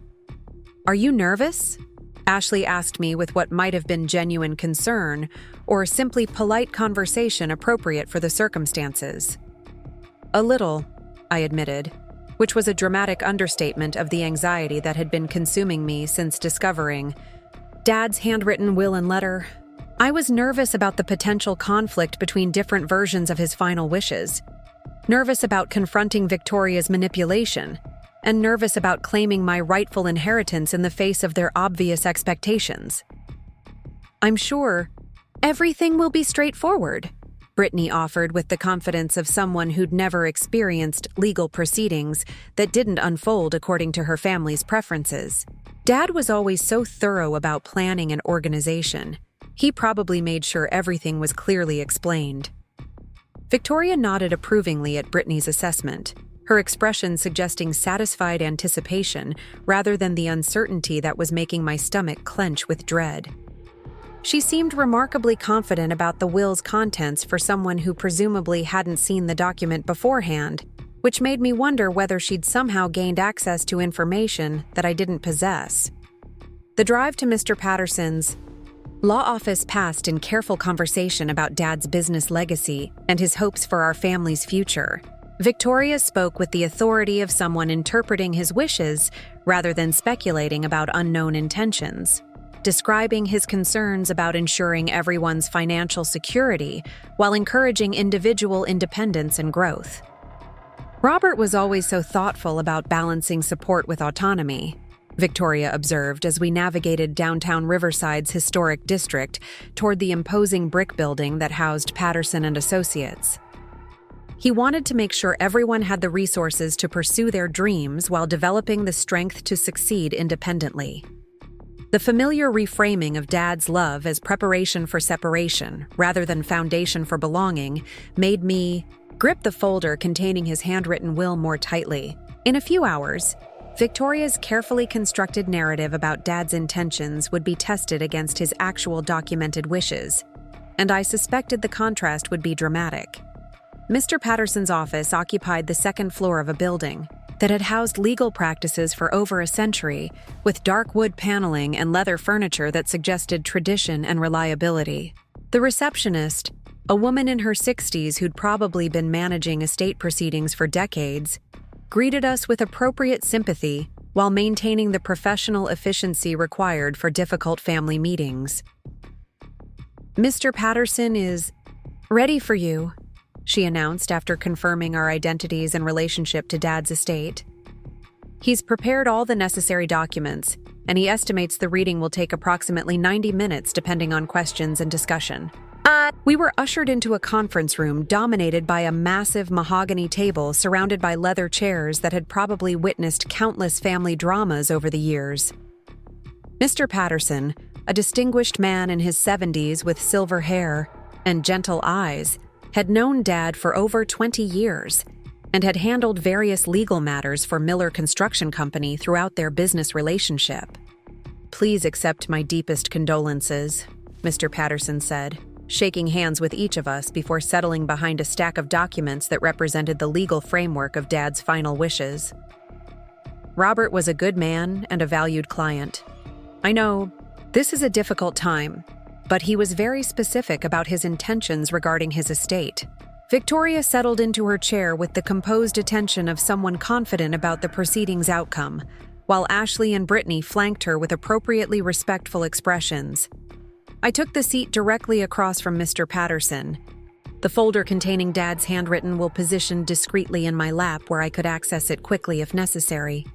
"Are you nervous?" Ashley asked me with what might have been genuine concern or simply polite conversation appropriate for the circumstances. "A little," I admitted, which was a dramatic understatement of the anxiety that had been consuming me since discovering Dad's handwritten will and letter. I was nervous about the potential conflict between different versions of his final wishes, nervous about confronting Victoria's manipulation, and nervous about claiming my rightful inheritance in the face of their obvious expectations. "I'm sure everything will be straightforward," Brittany offered with the confidence of someone who'd never experienced legal proceedings that didn't unfold according to her family's preferences. Dad was always so thorough about planning and organization. He probably made sure everything was clearly explained. Victoria nodded approvingly at Brittany's assessment, her expression suggesting satisfied anticipation rather than the uncertainty that was making my stomach clench with dread. She seemed remarkably confident about the will's contents for someone who presumably hadn't seen the document beforehand, which made me wonder whether she'd somehow gained access to information that I didn't possess. The drive to Mr. Patterson's law office passed in careful conversation about Dad's business legacy and his hopes for our family's future. Victoria spoke with the authority of someone interpreting his wishes rather than speculating about unknown intentions, describing his concerns about ensuring everyone's financial security while encouraging individual independence and growth. Robert was always so thoughtful about balancing support with autonomy, Victoria observed as we navigated downtown Riverside's historic district toward the imposing brick building that housed Patterson and Associates. He wanted to make sure everyone had the resources to pursue their dreams while developing the strength to succeed independently. The familiar reframing of Dad's love as preparation for separation rather than foundation for belonging made me grip the folder containing his handwritten will more tightly. In a few hours, Victoria's carefully constructed narrative about Dad's intentions would be tested against his actual documented wishes, and I suspected the contrast would be dramatic. Mr. Patterson's office occupied the second floor of a building that had housed legal practices for over a century, with dark wood paneling and leather furniture that suggested tradition and reliability. The receptionist, a woman in her 60s who'd probably been managing estate proceedings for decades, greeted us with appropriate sympathy while maintaining the professional efficiency required for difficult family meetings. "Mr. Patterson is ready for you," she announced after confirming our identities and relationship to Dad's estate. "He's prepared all the necessary documents, and he estimates the reading will take approximately 90 minutes depending on questions and discussion." We were ushered into a conference room dominated by a massive mahogany table surrounded by leather chairs that had probably witnessed countless family dramas over the years. Mr. Patterson, a distinguished man in his 70s with silver hair and gentle eyes, had known Dad for over 20 years and had handled various legal matters for Miller Construction Company throughout their business relationship. "Please accept my deepest condolences," Mr. Patterson said, shaking hands with each of us before settling behind a stack of documents that represented the legal framework of Dad's final wishes. "Robert was a good man and a valued client. I know this is a difficult time, but he was very specific about his intentions regarding his estate." Victoria settled into her chair with the composed attention of someone confident about the proceedings' outcome, while Ashley and Brittany flanked her with appropriately respectful expressions. I took the seat directly across from Mr. Patterson. The folder containing Dad's handwritten will positioned discreetly in my lap where I could access it quickly if necessary.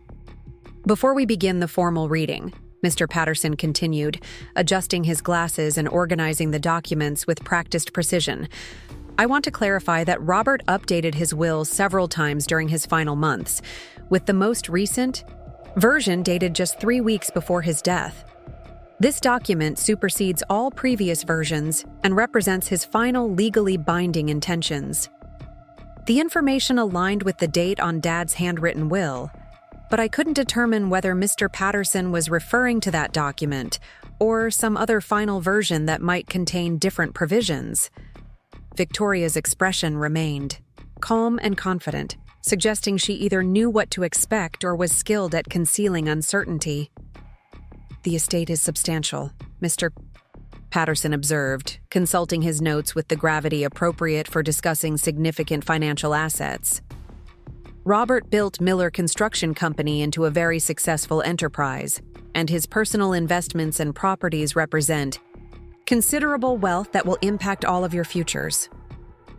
"Before we begin the formal reading," Mr. Patterson continued, adjusting his glasses and organizing the documents with practiced precision, "I want to clarify that Robert updated his will several times during his final months, with the most recent version dated just 3 weeks before his death. This document supersedes all previous versions and represents his final legally binding intentions." The information aligned with the date on Dad's handwritten will, but I couldn't determine whether Mr. Patterson was referring to that document or some other final version that might contain different provisions. Victoria's expression remained calm and confident, suggesting she either knew what to expect or was skilled at concealing uncertainty. "The estate is substantial," Mr. Patterson observed, consulting his notes with the gravity appropriate for discussing significant financial assets. "Robert built Miller Construction Company into a very successful enterprise, and his personal investments and properties represent considerable wealth that will impact all of your futures."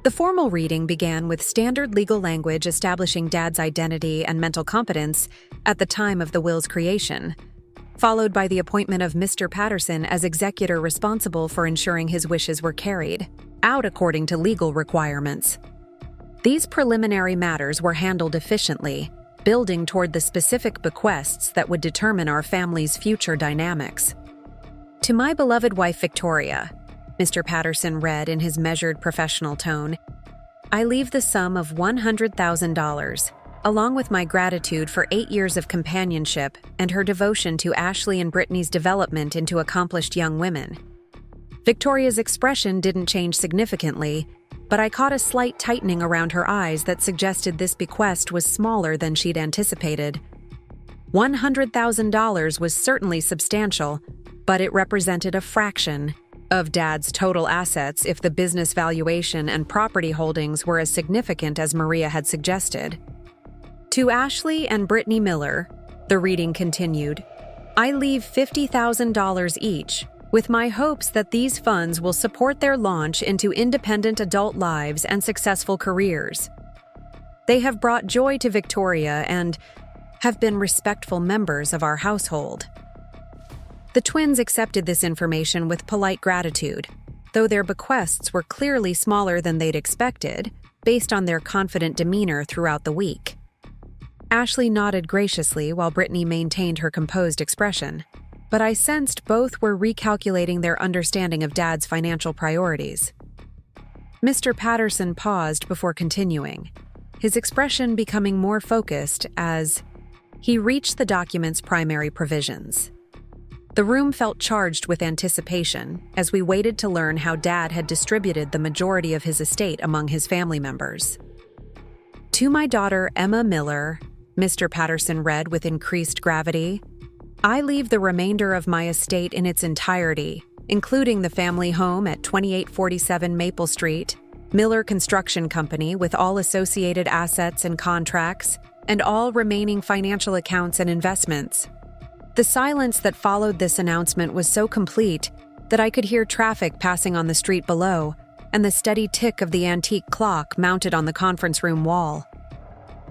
The formal reading began with standard legal language establishing Dad's identity and mental competence at the time of the will's creation, followed by the appointment of Mr. Patterson as executor responsible for ensuring his wishes were carried out according to legal requirements. These preliminary matters were handled efficiently, building toward the specific bequests that would determine our family's future dynamics. "To my beloved wife Victoria," Mr. Patterson read in his measured professional tone, "I leave the sum of $100,000, along with my gratitude for 8 years of companionship and her devotion to Ashley and Brittany's development into accomplished young women. Victoria's expression didn't change significantly, but I caught a slight tightening around her eyes that suggested this bequest was smaller than she'd anticipated. $100,000 was certainly substantial, but it represented a fraction of Dad's total assets if the business valuation and property holdings were as significant as Maria had suggested. To Ashley and Brittany Miller, the reading continued, I leave $50,000 each, with my hopes that these funds will support their launch into independent adult lives and successful careers. They have brought joy to Victoria and have been respectful members of our household. The twins accepted this information with polite gratitude, though their bequests were clearly smaller than they'd expected, based on their confident demeanor throughout the week. Ashley nodded graciously while Brittany maintained her composed expression, but I sensed both were recalculating their understanding of Dad's financial priorities. Mr. Patterson paused before continuing, his expression becoming more focused as he reached the document's primary provisions. The room felt charged with anticipation as we waited to learn how Dad had distributed the majority of his estate among his family members. To my daughter, Emma Miller, Mr. Patterson read with increased gravity, I leave the remainder of my estate in its entirety, including the family home at 2847 Maple Street, Miller Construction Company with all associated assets and contracts, and all remaining financial accounts and investments. The silence that followed this announcement was so complete that I could hear traffic passing on the street below and the steady tick of the antique clock mounted on the conference room wall.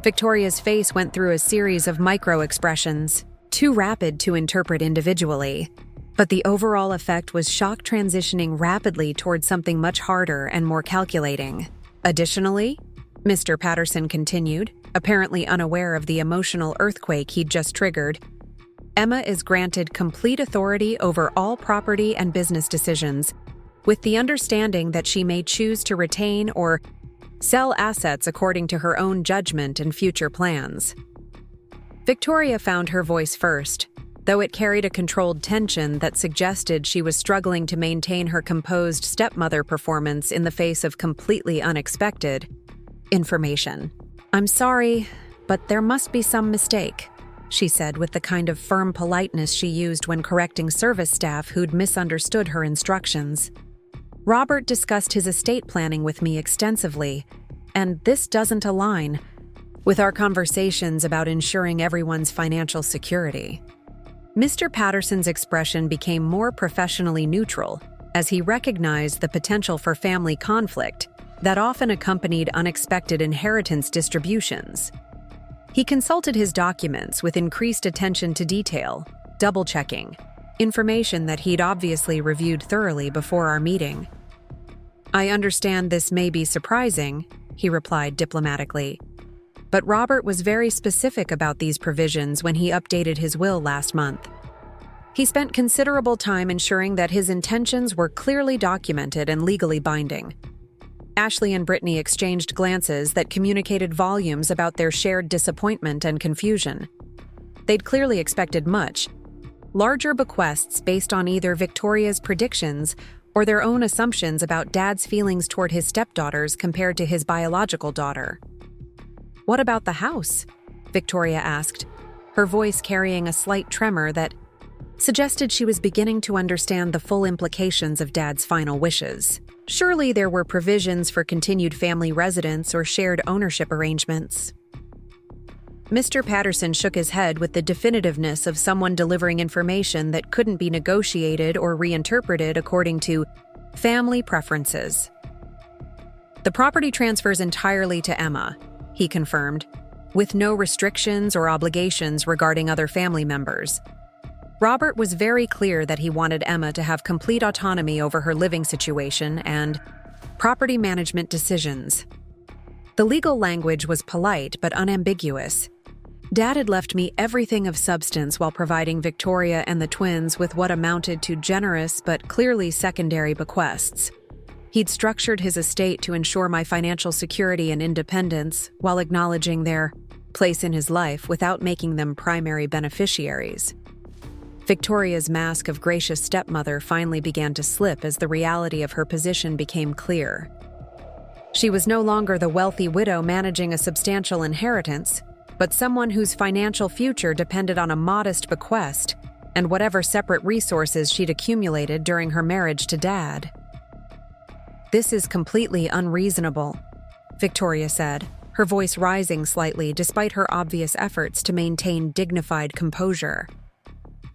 Victoria's face went through a series of micro-expressions, too rapid to interpret individually, but the overall effect was shock transitioning rapidly towards something much harder and more calculating. Additionally, Mr. Patterson continued, apparently unaware of the emotional earthquake he'd just triggered, Emma is granted complete authority over all property and business decisions, with the understanding that she may choose to retain or sell assets according to her own judgment and future plans. Victoria found her voice first, though it carried a controlled tension that suggested she was struggling to maintain her composed stepmother performance in the face of completely unexpected information. I'm sorry, but there must be some mistake, she said with the kind of firm politeness she used when correcting service staff who'd misunderstood her instructions. Robert discussed his estate planning with me extensively, and this doesn't align with our conversations about ensuring everyone's financial security. Mr. Patterson's expression became more professionally neutral as he recognized the potential for family conflict that often accompanied unexpected inheritance distributions. He consulted his documents with increased attention to detail, double-checking information that he'd obviously reviewed thoroughly before our meeting. I understand this may be surprising, he replied diplomatically, but Robert was very specific about these provisions when he updated his will last month. He spent considerable time ensuring that his intentions were clearly documented and legally binding. Ashley and Brittany exchanged glances that communicated volumes about their shared disappointment and confusion. They'd clearly expected much, larger bequests based on either Victoria's predictions or their own assumptions about Dad's feelings toward his stepdaughters compared to his biological daughter. What about the house? Victoria asked, her voice carrying a slight tremor that suggested she was beginning to understand the full implications of Dad's final wishes. Surely there were provisions for continued family residence or shared ownership arrangements. Mr. Patterson shook his head with the definitiveness of someone delivering information that couldn't be negotiated or reinterpreted according to family preferences. The property transfers entirely to Emma, he confirmed, with no restrictions or obligations regarding other family members. Robert was very clear that he wanted Emma to have complete autonomy over her living situation and property management decisions. The legal language was polite but unambiguous. Dad had left me everything of substance while providing Victoria and the twins with what amounted to generous but clearly secondary bequests. He'd structured his estate to ensure my financial security and independence while acknowledging their place in his life without making them primary beneficiaries. Victoria's mask of gracious stepmother finally began to slip as the reality of her position became clear. She was no longer the wealthy widow managing a substantial inheritance, but someone whose financial future depended on a modest bequest and whatever separate resources she'd accumulated during her marriage to Dad. "This is completely unreasonable," Victoria said, her voice rising slightly despite her obvious efforts to maintain dignified composure.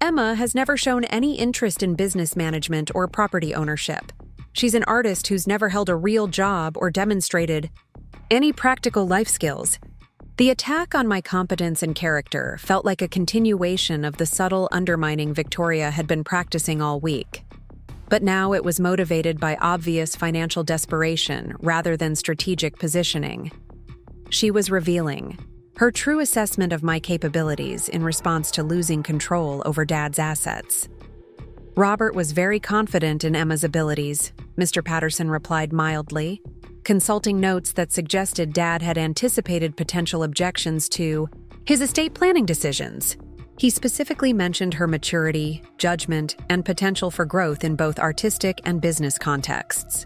"Emma has never shown any interest in business management or property ownership. She's an artist who's never held a real job or demonstrated any practical life skills." The attack on my competence and character felt like a continuation of the subtle undermining Victoria had been practicing all week. But now it was motivated by obvious financial desperation rather than strategic positioning. She was revealing her true assessment of my capabilities in response to losing control over Dad's assets. "Robert was very confident in Emma's abilities," Mr. Patterson replied mildly, consulting notes that suggested Dad had anticipated potential objections to his estate planning decisions. He specifically mentioned her maturity, judgment, and potential for growth in both artistic and business contexts.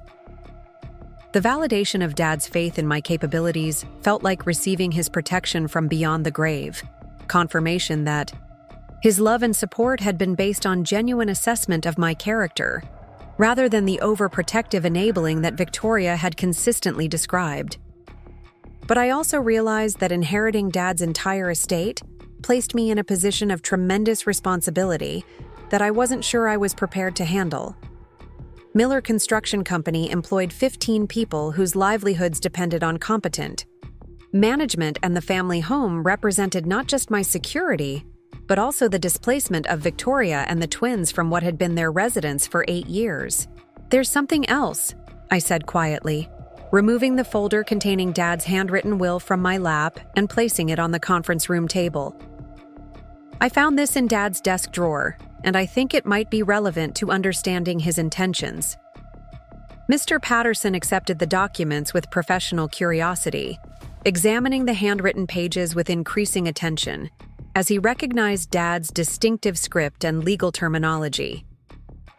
The validation of Dad's faith in my capabilities felt like receiving his protection from beyond the grave, confirmation that his love and support had been based on genuine assessment of my character, rather than the overprotective enabling that Victoria had consistently described. But I also realized that inheriting Dad's entire estate placed me in a position of tremendous responsibility that I wasn't sure I was prepared to handle. Miller Construction Company employed 15 people whose livelihoods depended on competent management, and the family home represented not just my security, but also the displacement of Victoria and the twins from what had been their residence for 8 years. "There's something else," I said quietly, removing the folder containing Dad's handwritten will from my lap and placing it on the conference room table. "I found this in Dad's desk drawer, and I think it might be relevant to understanding his intentions." Mr. Patterson accepted the documents with professional curiosity, examining the handwritten pages with increasing attention, as he recognized Dad's distinctive script and legal terminology.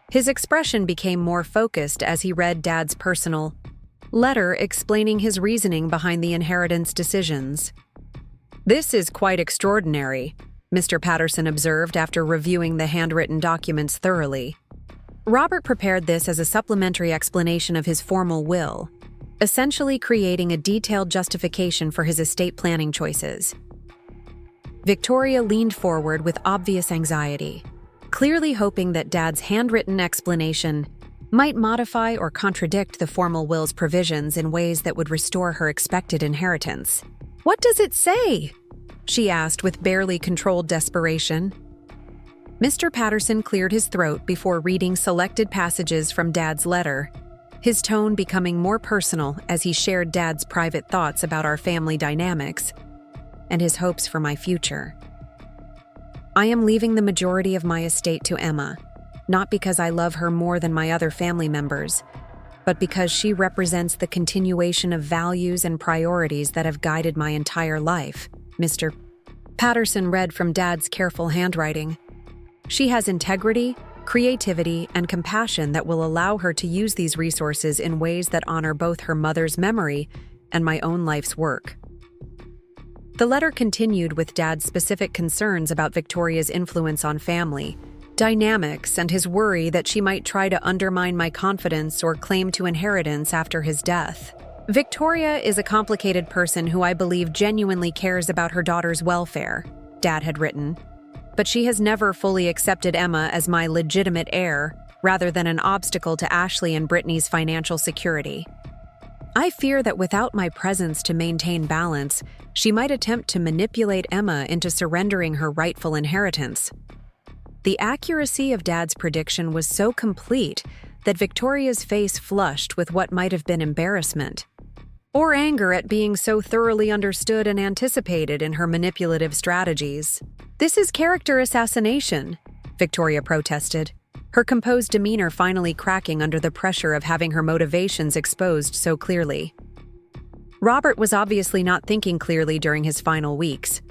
His expression became more focused as he read Dad's personal letter explaining his reasoning behind the inheritance decisions. "This is quite extraordinary," Mr. Patterson observed after reviewing the handwritten documents thoroughly. "Robert prepared this as a supplementary explanation of his formal will, essentially creating a detailed justification for his estate planning choices." Victoria leaned forward with obvious anxiety, clearly hoping that Dad's handwritten explanation might modify or contradict the formal will's provisions in ways that would restore her expected inheritance. "What does it say?" she asked with barely controlled desperation. Mr. Patterson cleared his throat before reading selected passages from Dad's letter, his tone becoming more personal as he shared Dad's private thoughts about our family dynamics and his hopes for my future. "I am leaving the majority of my estate to Emma, not because I love her more than my other family members, but because she represents the continuation of values and priorities that have guided my entire life," Mr. Patterson read from Dad's careful handwriting. "She has integrity, creativity, and compassion that will allow her to use these resources in ways that honor both her mother's memory and my own life's work." The letter continued with Dad's specific concerns about Victoria's influence on family dynamics and his worry that she might try to undermine my confidence or claim to inheritance after his death. "Victoria is a complicated person who I believe genuinely cares about her daughter's welfare," Dad had written, "but she has never fully accepted Emma as my legitimate heir rather than an obstacle to Ashley and Brittany's financial security. I fear that without my presence to maintain balance, she might attempt to manipulate Emma into surrendering her rightful inheritance." The accuracy of Dad's prediction was so complete that Victoria's face flushed with what might have been embarrassment or anger at being so thoroughly understood and anticipated in her manipulative strategies. "This is character assassination," Victoria protested, her composed demeanor finally cracking under the pressure of having her motivations exposed so clearly. Robert was obviously not thinking clearly during his final weeks.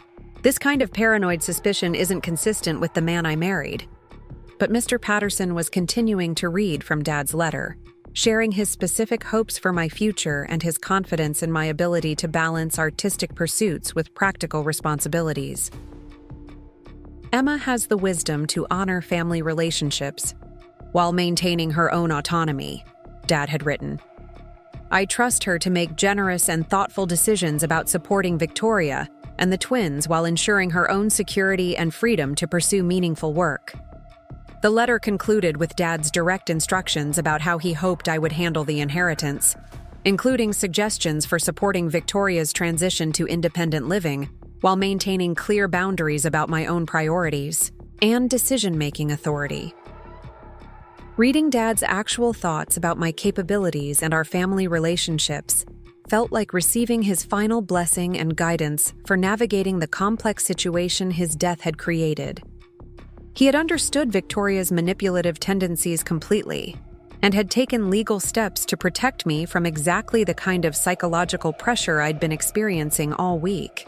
This kind of paranoid suspicion isn't consistent with the man I married. But Mr. Patterson was continuing to read from Dad's letter, sharing his specific hopes for my future and his confidence in my ability to balance artistic pursuits with practical responsibilities. Emma has the wisdom to honor family relationships while maintaining her own autonomy, Dad had written. I trust her to make generous and thoughtful decisions about supporting Victoria and the twins while ensuring her own security and freedom to pursue meaningful work. The letter concluded with Dad's direct instructions about how he hoped I would handle the inheritance, including suggestions for supporting Victoria's transition to independent living while maintaining clear boundaries about my own priorities and decision-making authority. Reading Dad's actual thoughts about my capabilities and our family relationships felt like receiving his final blessing and guidance for navigating the complex situation his death had created. He had understood Victoria's manipulative tendencies completely and had taken legal steps to protect me from exactly the kind of psychological pressure I'd been experiencing all week.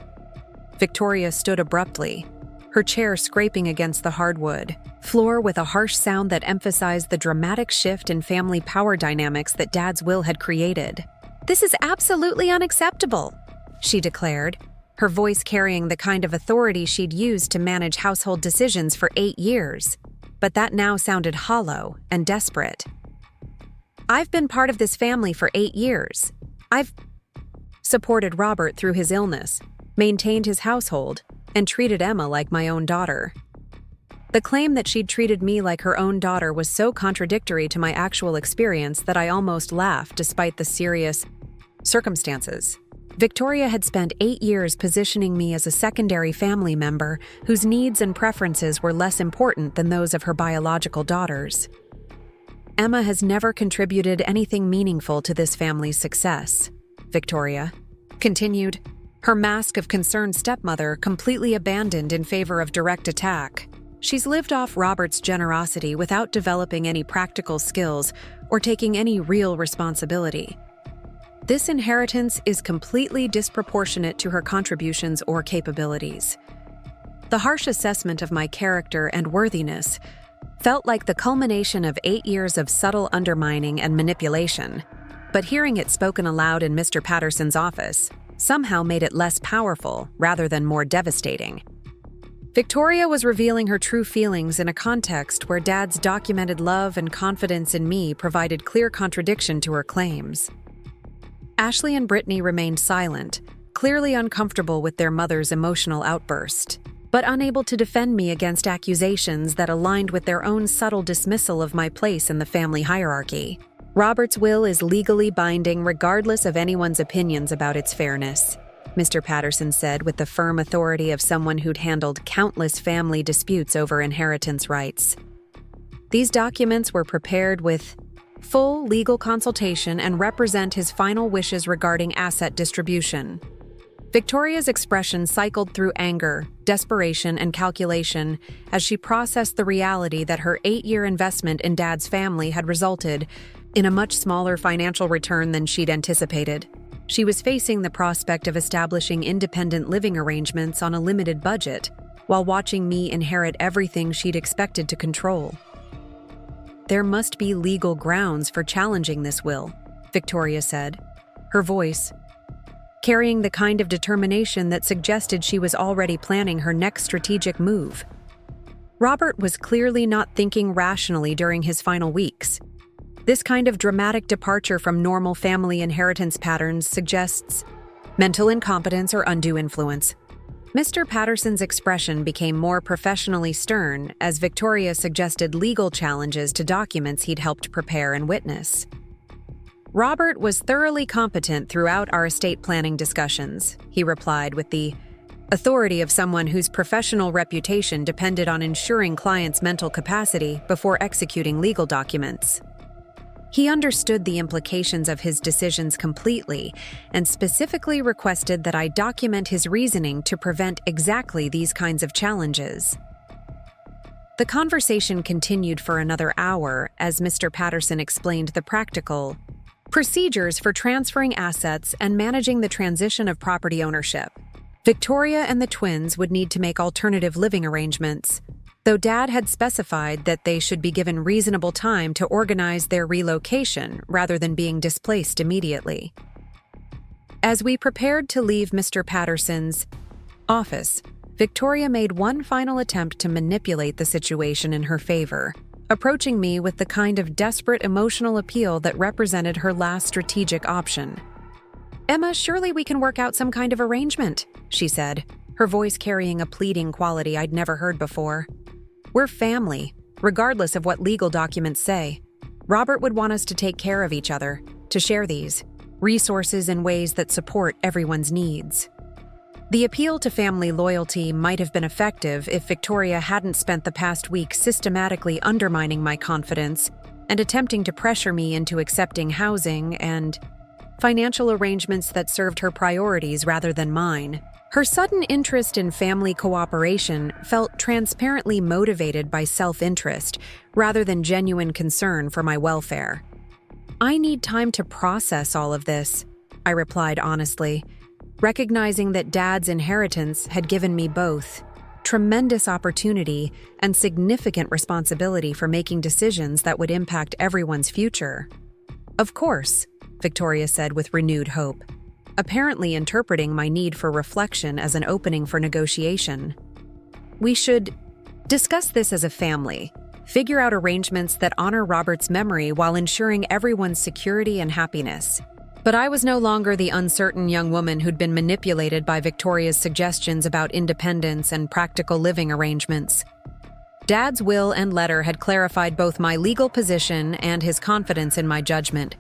Victoria stood abruptly, her chair scraping against the hardwood floor with a harsh sound that emphasized the dramatic shift in family power dynamics that Dad's will had created. "This is absolutely unacceptable," she declared, her voice carrying the kind of authority she'd used to manage household decisions for 8 years, but that now sounded hollow and desperate. "I've been part of this family for 8 years. I've supported Robert through his illness, maintained his household, and treated Emma like my own daughter." The claim that she'd treated me like her own daughter was so contradictory to my actual experience that I almost laughed despite the serious circumstances. Victoria had spent 8 years positioning me as a secondary family member whose needs and preferences were less important than those of her biological daughters. "Emma has never contributed anything meaningful to this family's success," Victoria continued, her mask of concerned stepmother completely abandoned in favor of direct attack. "She's lived off Robert's generosity without developing any practical skills or taking any real responsibility. This inheritance is completely disproportionate to her contributions or capabilities." The harsh assessment of my character and worthiness felt like the culmination of 8 years of subtle undermining and manipulation, but hearing it spoken aloud in Mr. Patterson's office somehow made it less powerful rather than more devastating. Victoria was revealing her true feelings in a context where Dad's documented love and confidence in me provided clear contradiction to her claims. Ashley and Brittany remained silent, clearly uncomfortable with their mother's emotional outburst, but unable to defend me against accusations that aligned with their own subtle dismissal of my place in the family hierarchy. "Robert's will is legally binding regardless of anyone's opinions about its fairness," Mr. Patterson said with the firm authority of someone who'd handled countless family disputes over inheritance rights. "These documents were prepared with full legal consultation and represent his final wishes regarding asset distribution." Victoria's expression cycled through anger, desperation, and calculation as she processed the reality that her 8-year investment in Dad's family had resulted in a much smaller financial return than she'd anticipated. She was facing the prospect of establishing independent living arrangements on a limited budget, while watching me inherit everything she'd expected to control. "There must be legal grounds for challenging this will," Victoria said, her voice carrying the kind of determination that suggested she was already planning her next strategic move. Robert was clearly not thinking rationally during his final weeks. This kind of dramatic departure from normal family inheritance patterns suggests mental incompetence or undue influence. Mr. Patterson's expression became more professionally stern as Victoria suggested legal challenges to documents he'd helped prepare and witness. "Robert was thoroughly competent throughout our estate planning discussions," he replied with the authority of someone whose professional reputation depended on ensuring clients' mental capacity before executing legal documents. He understood the implications of his decisions completely and specifically requested that I document his reasoning to prevent exactly these kinds of challenges. The conversation continued for another hour as Mr. Patterson explained the practical procedures for transferring assets and managing the transition of property ownership. Victoria and the twins would need to make alternative living arrangements, though Dad had specified that they should be given reasonable time to organize their relocation rather than being displaced immediately. As we prepared to leave Mr. Patterson's office, Victoria made one final attempt to manipulate the situation in her favor, approaching me with the kind of desperate emotional appeal that represented her last strategic option. "Emma, surely we can work out some kind of arrangement," she said, her voice carrying a pleading quality I'd never heard before. "We're family, regardless of what legal documents say. Robert would want us to take care of each other, to share these resources in ways that support everyone's needs." The appeal to family loyalty might have been effective if Victoria hadn't spent the past week systematically undermining my confidence and attempting to pressure me into accepting housing and financial arrangements that served her priorities rather than mine. Her sudden interest in family cooperation felt transparently motivated by self-interest rather than genuine concern for my welfare. "I need time to process all of this," I replied honestly, recognizing that Dad's inheritance had given me both tremendous opportunity and significant responsibility for making decisions that would impact everyone's future. "Of course," Victoria said with renewed hope, apparently interpreting my need for reflection as an opening for negotiation. "We should discuss this as a family, figure out arrangements that honor Robert's memory while ensuring everyone's security and happiness." But I was no longer the uncertain young woman who'd been manipulated by Victoria's suggestions about independence and practical living arrangements. Dad's will and letter had clarified both my legal position and his confidence in my judgment,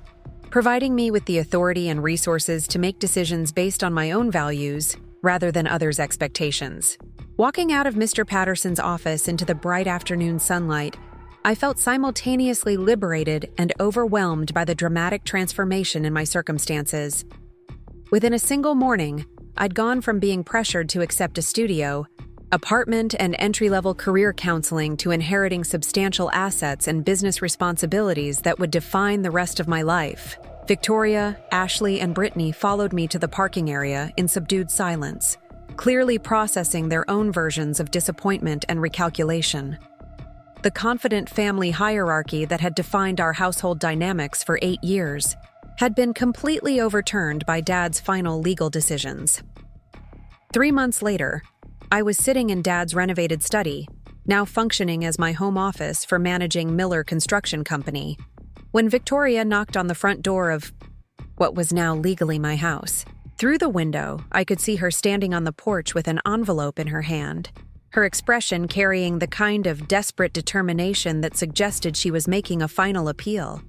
providing me with the authority and resources to make decisions based on my own values rather than others' expectations. Walking out of Mr. Patterson's office into the bright afternoon sunlight, I felt simultaneously liberated and overwhelmed by the dramatic transformation in my circumstances. Within a single morning, I'd gone from being pressured to accept a studio, apartment, and entry-level career counseling to inheriting substantial assets and business responsibilities that would define the rest of my life. Victoria, Ashley, and Brittany followed me to the parking area in subdued silence, clearly processing their own versions of disappointment and recalculation. The confident family hierarchy that had defined our household dynamics for 8 years had been completely overturned by Dad's final legal decisions. 3 months later, I was sitting in Dad's renovated study, now functioning as my home office for managing Miller Construction Company, when Victoria knocked on the front door of what was now legally my house. Through the window, I could see her standing on the porch with an envelope in her hand, her expression carrying the kind of desperate determination that suggested she was making a final appeal.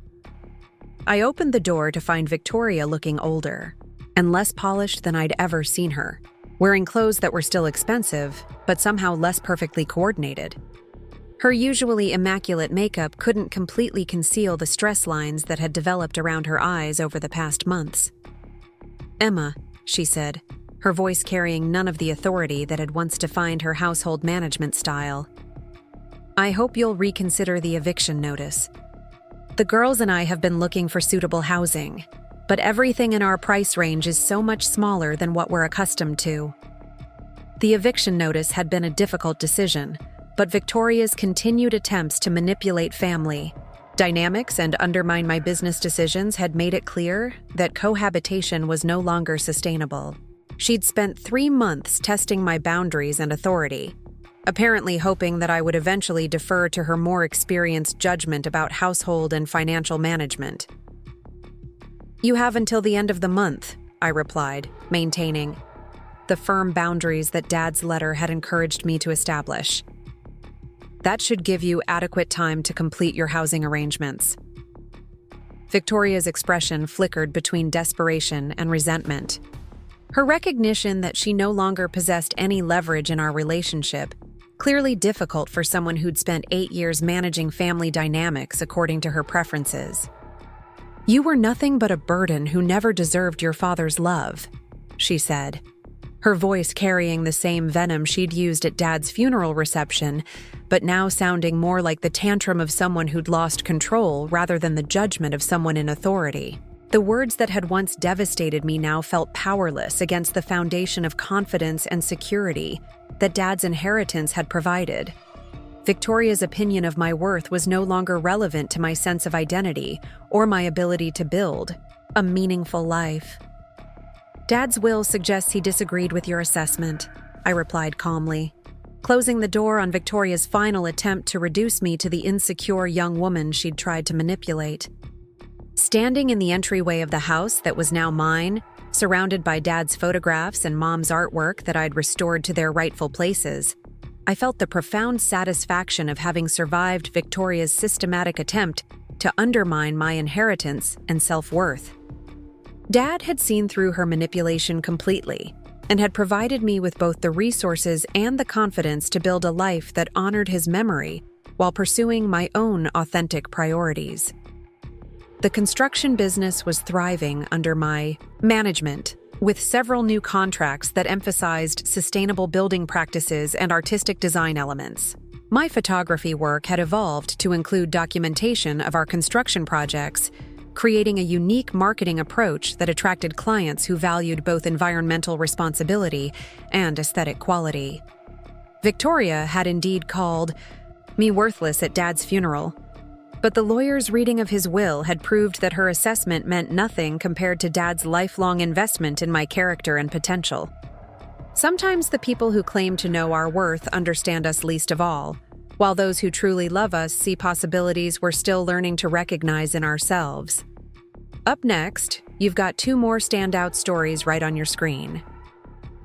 I opened the door to find Victoria looking older and less polished than I'd ever seen her, wearing clothes that were still expensive, but somehow less perfectly coordinated. Her usually immaculate makeup couldn't completely conceal the stress lines that had developed around her eyes over the past months. "Emma," she said, her voice carrying none of the authority that had once defined her household management style. "I hope you'll reconsider the eviction notice. The girls and I have been looking for suitable housing, but everything in our price range is so much smaller than what we're accustomed to." The eviction notice had been a difficult decision, but Victoria's continued attempts to manipulate family dynamics and undermine my business decisions had made it clear that cohabitation was no longer sustainable. She'd spent 3 months testing my boundaries and authority, apparently hoping that I would eventually defer to her more experienced judgment about household and financial management. "You have until the end of the month," I replied, maintaining the firm boundaries that Dad's letter had encouraged me to establish. "That should give you adequate time to complete your housing arrangements." Victoria's expression flickered between desperation and resentment. Her recognition that she no longer possessed any leverage in our relationship, clearly difficult for someone who'd spent 8 years managing family dynamics according to her preferences. "You were nothing but a burden who never deserved your father's love," she said, her voice carrying the same venom she'd used at Dad's funeral reception, but now sounding more like the tantrum of someone who'd lost control rather than the judgment of someone in authority. The words that had once devastated me now felt powerless against the foundation of confidence and security that Dad's inheritance had provided. Victoria's opinion of my worth was no longer relevant to my sense of identity or my ability to build a meaningful life. Dad's will suggests he disagreed with your assessment, I replied calmly, closing the door on Victoria's final attempt to reduce me to the insecure young woman she'd tried to manipulate. Standing in the entryway of the house that was now mine, surrounded by Dad's photographs and Mom's artwork that I'd restored to their rightful places, I felt the profound satisfaction of having survived Victoria's systematic attempt to undermine my inheritance and self-worth. Dad had seen through her manipulation completely and had provided me with both the resources and the confidence to build a life that honored his memory while pursuing my own authentic priorities. The construction business was thriving under my management, with several new contracts that emphasized sustainable building practices and artistic design elements. My photography work had evolved to include documentation of our construction projects, creating a unique marketing approach that attracted clients who valued both environmental responsibility and aesthetic quality. Victoria had indeed called me worthless at Dad's funeral, but the lawyer's reading of his will had proved that her assessment meant nothing compared to Dad's lifelong investment in my character and potential. Sometimes the people who claim to know our worth understand us least of all, while those who truly love us see possibilities we're still learning to recognize in ourselves. Up next, you've got 2 more standout stories right on your screen.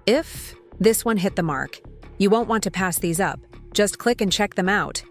If this one hit the mark, you won't want to pass these up. Just click and check them out.